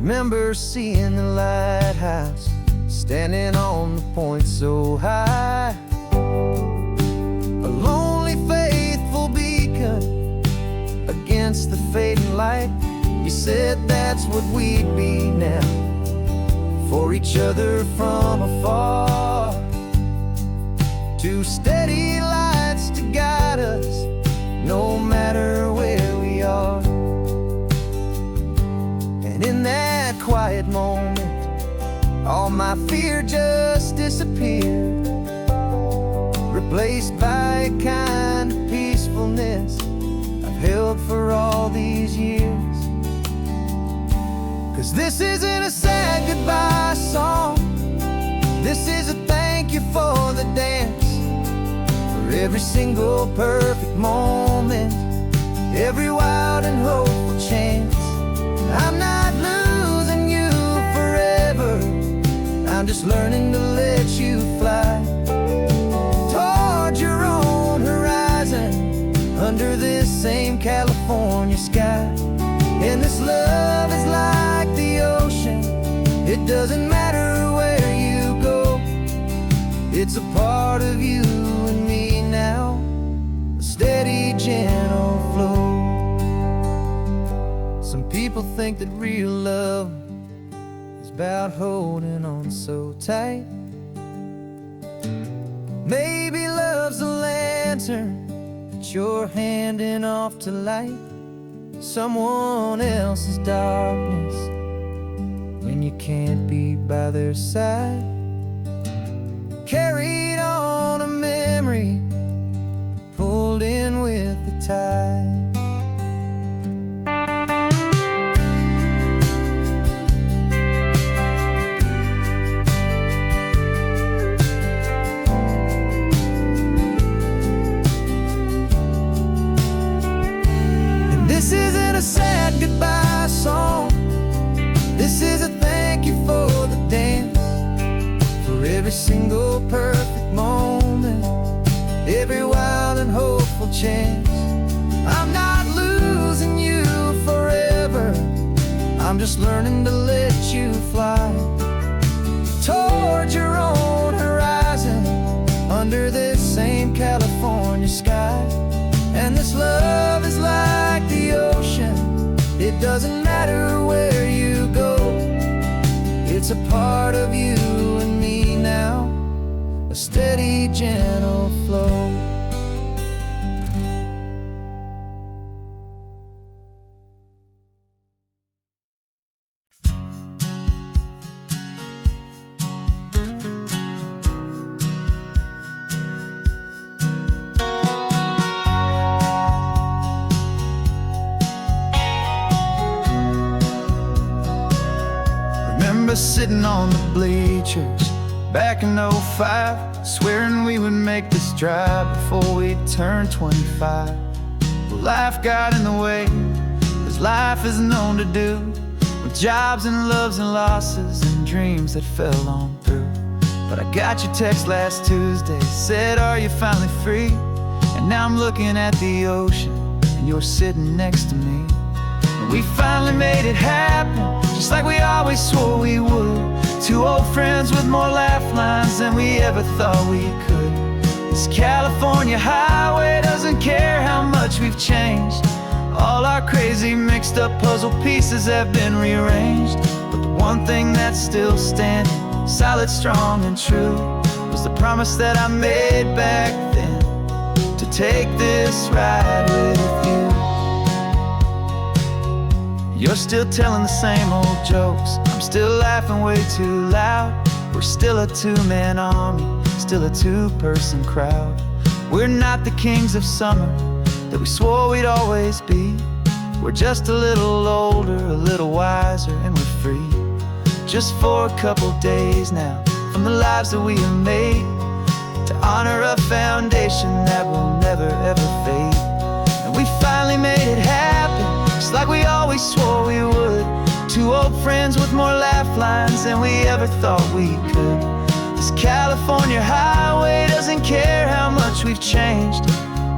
Remember seeing the lighthouse, standing on the point so high, a lonely, faithful beacon against the fading light. You said that's what we'd be now, for each other from afar. Two steady lights to guide us, no matter where we are. And in that quiet moment, all my fear just disappeared, replaced by a kind of peacefulness I've held for all these years. 'Cause this isn't a sad goodbye song, this is a thank you for the dance, for every single perfect moment, every wild and hopeful chance. I'm not losing you just learning to let you fly toward your own horizon under this same California sky. And this love is like the ocean, it doesn't matter where you go, it's a part of you and me now, a steady, gentle flow. Some people think that real love is about holding on so tight. Maybe love's a lantern that you're handing off to light someone else's darkness when you can't be by their side. Carried on a memory, pulled in with the tide. This isn't a sad goodbye song, this is a thank you for the dance, for every single perfect moment, every wild and hopeful chance. I'm not losing you forever, I'm just learning to let you fly toward your own horizon under this same California sky. And this love is like the ocean, it doesn't matter where you go, it's a part of you and me now, a steady, gentle flow. Remember sitting on the bleachers back in '05, swearing we would make this drive before we turned 25. Well, life got in the way, as life is known to do, with jobs and loves and losses and dreams that fell on through. But I got your text last Tuesday, said, are you finally free? And now I'm looking at the ocean, and you're sitting next to me. We finally made it happen, just like we always swore we would. Two old friends with more laugh lines than we ever thought we could. This California highway doesn't care how much we've changed. All our crazy mixed up puzzle pieces have been rearranged. But the one thing that's still standing, solid, strong and true, was the promise that I made back then, to take this ride with you. You're still telling the same old jokes, I'm still laughing way too loud. We're still a two-man army, still a two-person crowd. We're not the kings of summer that we swore we'd always be. We're just a little older, a little wiser, and we're free. Just for a couple days now, from the lives that we have made, to honor a foundation that will never ever fade. And we finally made it happen, just like we always swore we would. Two old friends with more laugh lines than we ever thought we could. This California highway doesn't care how much we've changed.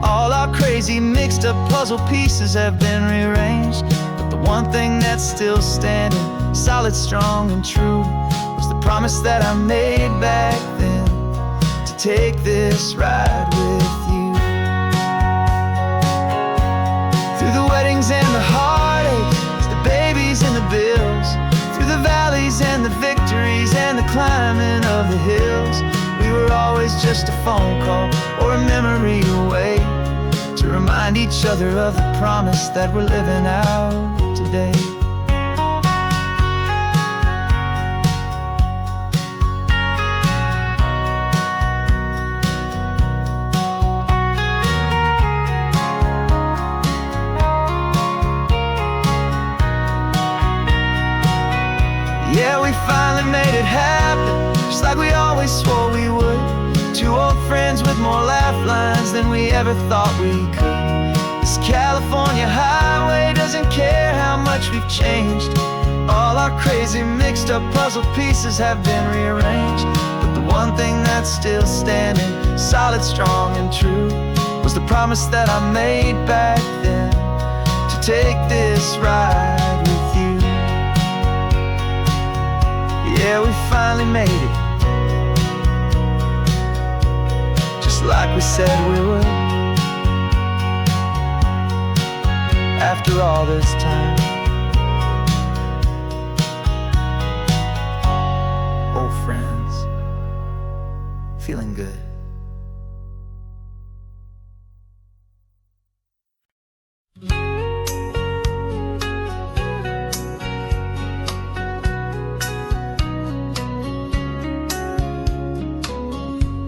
All our crazy mixed up puzzle pieces have been rearranged. But the one thing that's still standing, solid, strong and true, was the promise that I made back then, to take this ride with you. Through the weddings and the heartaches, the babies and the bills, through the valleys and the victories and the climbing of the hills, we were always just a phone call or a memory away, to remind each other of the promise that we're living out today. Yeah, we finally made it happen, just like we always swore we would. Two old friends with more laugh lines than we ever thought we could. This California highway doesn't care how much we've changed.
All our crazy mixed up puzzle pieces have been rearranged, but the one thing that's still standing, solid, strong, and true, was the promise that I made back then, to take this ride with you. Yeah, we finally made it, just like we said we would. After all this time, old friends, feeling good.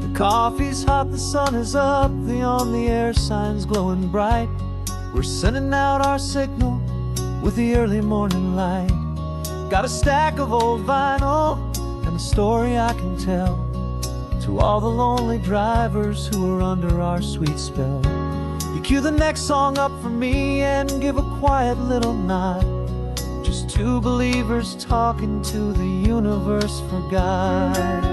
The coffee's hot, the sun is up, the on-the-air sign's glowing bright. We're sending out our signal with the early morning light. Got a stack of old vinyl and a story I can tell to all the lonely drivers who are under our sweet spell. You cue the next song up for me and give a quiet little nod. Just two believers talking to the universe for God.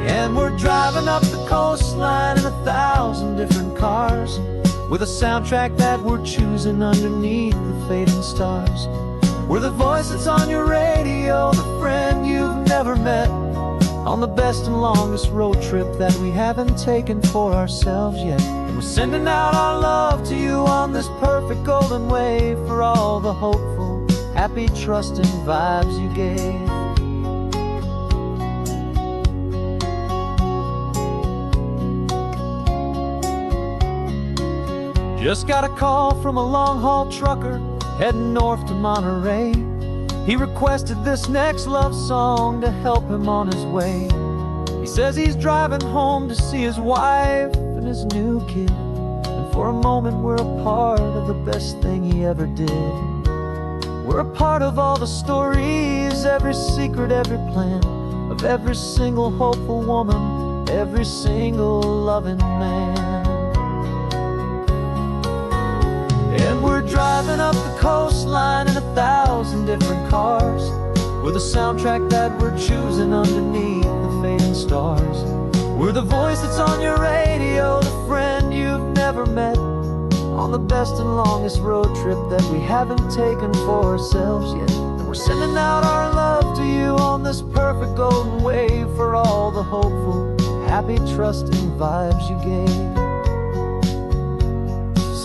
And we're driving up the coastline in 1,000 different cars, with a soundtrack that we're choosing underneath the fading stars. We're the voice that's on your radio, the friend you've never met, on the best and longest road trip that we haven't taken for ourselves yet. And we're sending out our love to you on this perfect golden wave, for all the hopeful, happy, trusting vibes you gave. Just got a call from a long-haul trucker heading north to Monterey. He requested this next love song to help him on his way. He says he's driving home to see his wife and his new kid, and for a moment we're a part of the best thing he ever did. We're a part of all the stories, every secret, every plan, of every single hopeful woman, every single loving man. And we're driving up the coastline in 1,000 different cars, with a soundtrack that we're choosing underneath the fading stars. We're the voice that's on your radio, the friend you've never met, on the best and longest road trip that we haven't taken for ourselves yet. And we're sending out our love to you on this perfect golden wave, for all the hopeful, happy, trusting vibes you gave.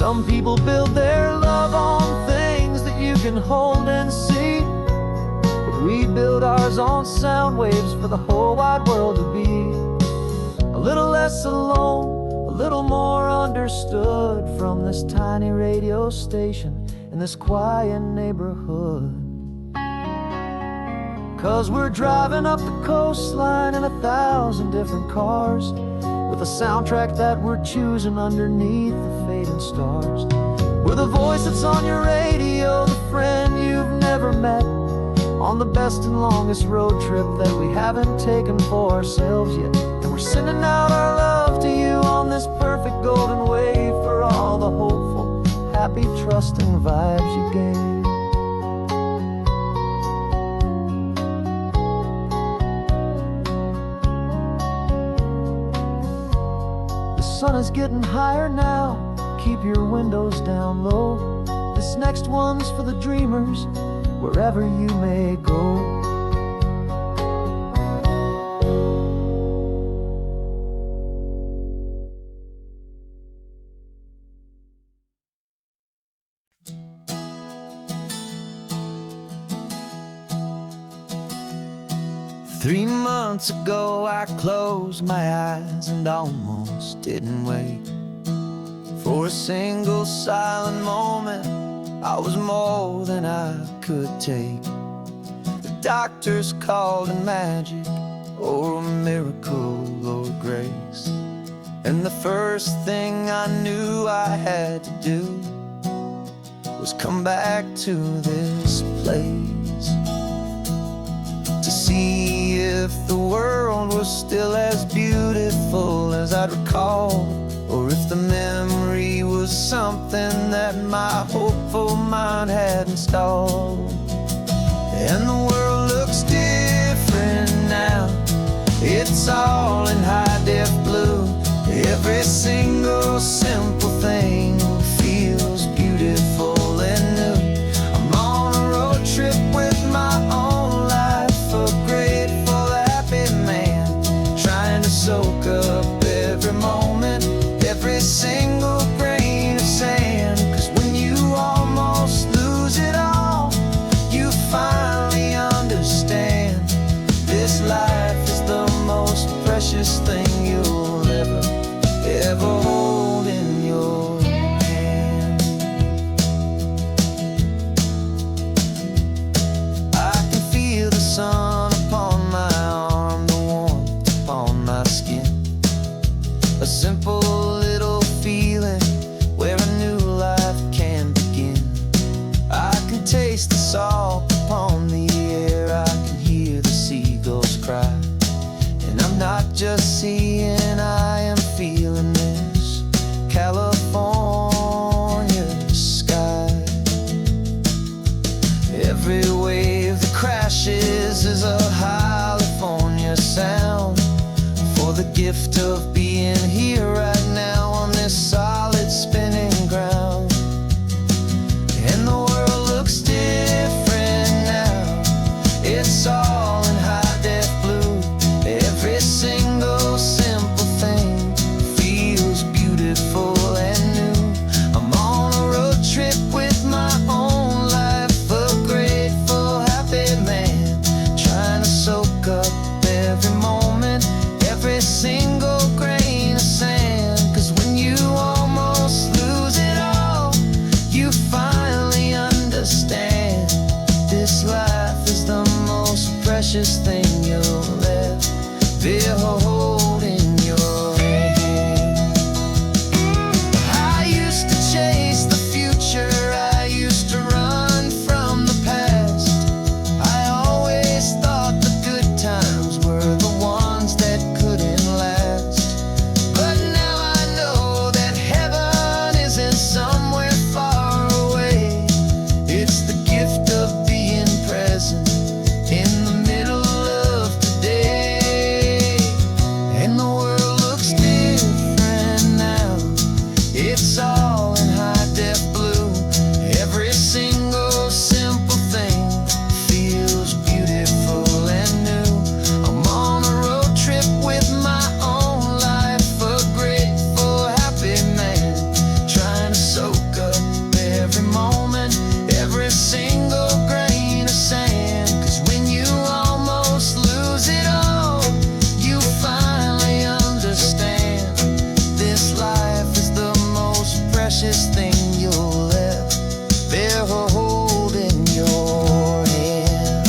Some people build their love on things that you can hold and see, but we build ours on sound waves for the whole wide world to be a little less alone, a little more understood, from this tiny radio station in this quiet neighborhood. 'Cause we're driving up the coastline in 1,000 different cars, with a soundtrack that we're choosing underneath the fading stars. We're the voice that's on your radio, the friend you've never met, on the best and longest road trip that we haven't taken for ourselves yet. And we're sending out our love to you on this perfect golden wave, for all the hopeful, happy, trusting vibes you gave. The sun is getting higher now, keep your windows down low. This next one's for the dreamers, wherever you may go. 3 months ago I closed my eyes and almost didn't wait for a single silent moment. I was more than I could take. The doctors called it magic, or a miracle, or grace. And the first thing I knew I had to do was come back to this place, to see if the world was still as beautiful as I'd recall, or if the memory was something that my hopeful mind had installed. And the world looks different now. It's all in high-def blue. Every single simple thing feels beautiful and new. I'm on a road trip with my own life, a grateful, happy man, trying to soak up every moment, every single grain of sand. 'Cause when you almost lose it all, you finally understand this life is the most precious thing you'll ever hold in your hand. I can feel the sun upon my arm, the warmth upon my skin. A simple little feeling where a new life can begin. I can taste the salt upon the air, I can hear the seagulls cry. And I'm not just seeing, I am feeling this California sky. Every wave that crashes is a California sound, for the gift of being here right now on this solid spinning ground. And the world looks different now. It's all in high-def blue. Every single simple thing feels beautiful and new. I'm on a road trip with my own life, a grateful, happy man, trying to soak up every moment, every single grain of sand. 'Cause when you almost lose it all, you finally understand this life is the most precious thing you'll ever hold in your hand. I used to chase the future, I used to run from the past. I always thought the good times were the ones that couldn't last. But now I know that heaven isn't somewhere far away. It's the gift of being present in the middle of today. And the world looks different now. It's all in high-def blue. Every single simple thing feels beautiful and new. I'm on a road trip with my own life, a grateful, happy man, trying to soak up every moment, every single grain of sand. 'Cause when you almost lose it all, you finally understand this life is the most precious thing you'll ever hold in your hand.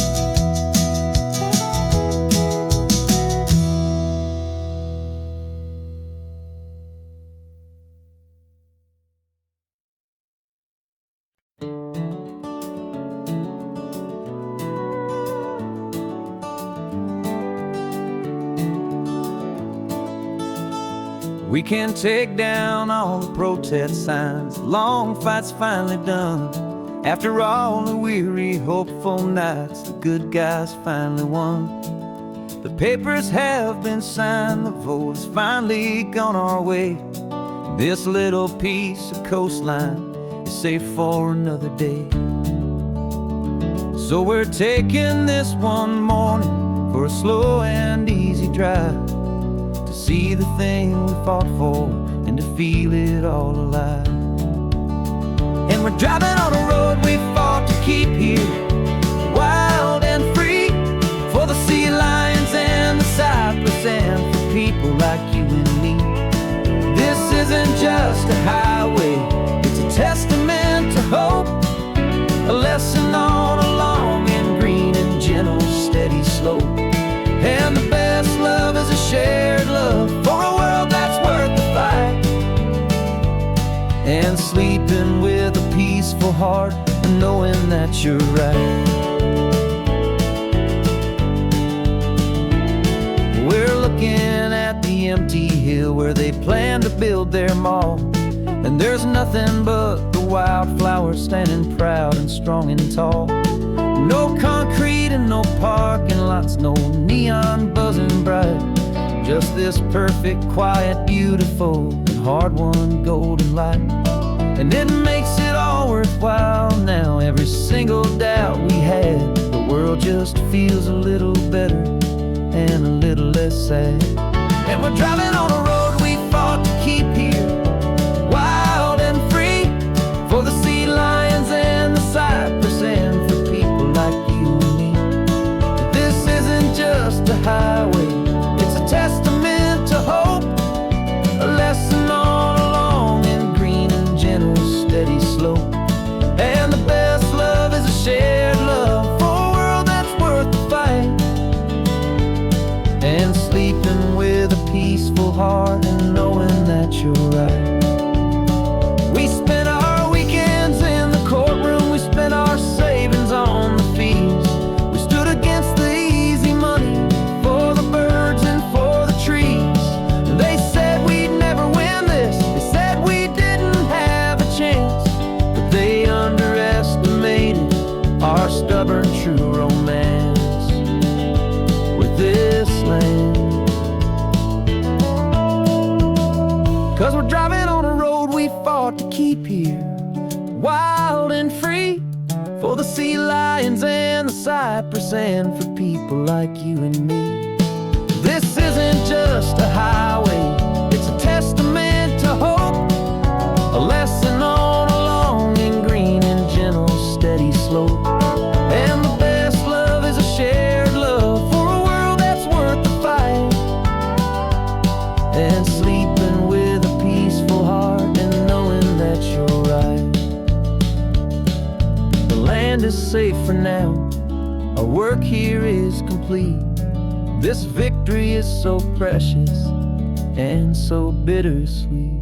We can take down all the protest signs, long fight's finally done. After all the weary, hopeful nights, the good guys finally won. The papers have been signed, the vote has finally gone our way. This little piece of coastline is safe for another day. So we're taking this one morning for a slow and easy drive, to see the thing we fought for and to feel it all alive. And we're driving on a road we fought to keep here, wild and free, for the sea lions and the cypress and for people like you and me. This isn't just a highway, it's a testament to hope, a lesson on a long and green and gentle steady slope. And the best love is a shared love for a world that's worth the fight, and sleeping with a peaceful heart and knowing that you're right. We're looking at the empty hill where they plan to build their mall, and there's nothing but the
wildflowers standing proud and strong and tall. No concrete and no parking lots, no neon buzzing bright. Just this perfect, quiet, beautiful, and hard-won golden light. And it makes it all worthwhile now. Every single doubt we had, the world just feels a little better and a little less sad. And we're driving on a road we fought to keep here, wild and free, for the sea lions and the cypress, and for people like you and me. This isn't just a highway, it's a testament to hope, a lesson on a long and green and gentle steady slope. And the best love is a shared love for a world that's worth the fight, and sleeping with a peaceful heart and knowing that you're right. We spent our weekends in the courtroom, we spent our savings on the fees. We stood against the easy money for the birds and for the trees. And they said we'd never win this, they said we didn't have a chance, but they underestimated our stubborn true romance with this land. 'Cause we're driving on a road we fought to keep here, wild and free, for the sea lions and the cypress, and for people like you and me. This isn't just a highway, it's a testament to hope, a lesson on a long and green and gentle steady slope. And the best love is a shared love for a world that's worth the fight, and sleeping with a peaceful heart and knowing that you're right. The land is safe for now, our work here is complete. This victory is so precious and so bittersweet.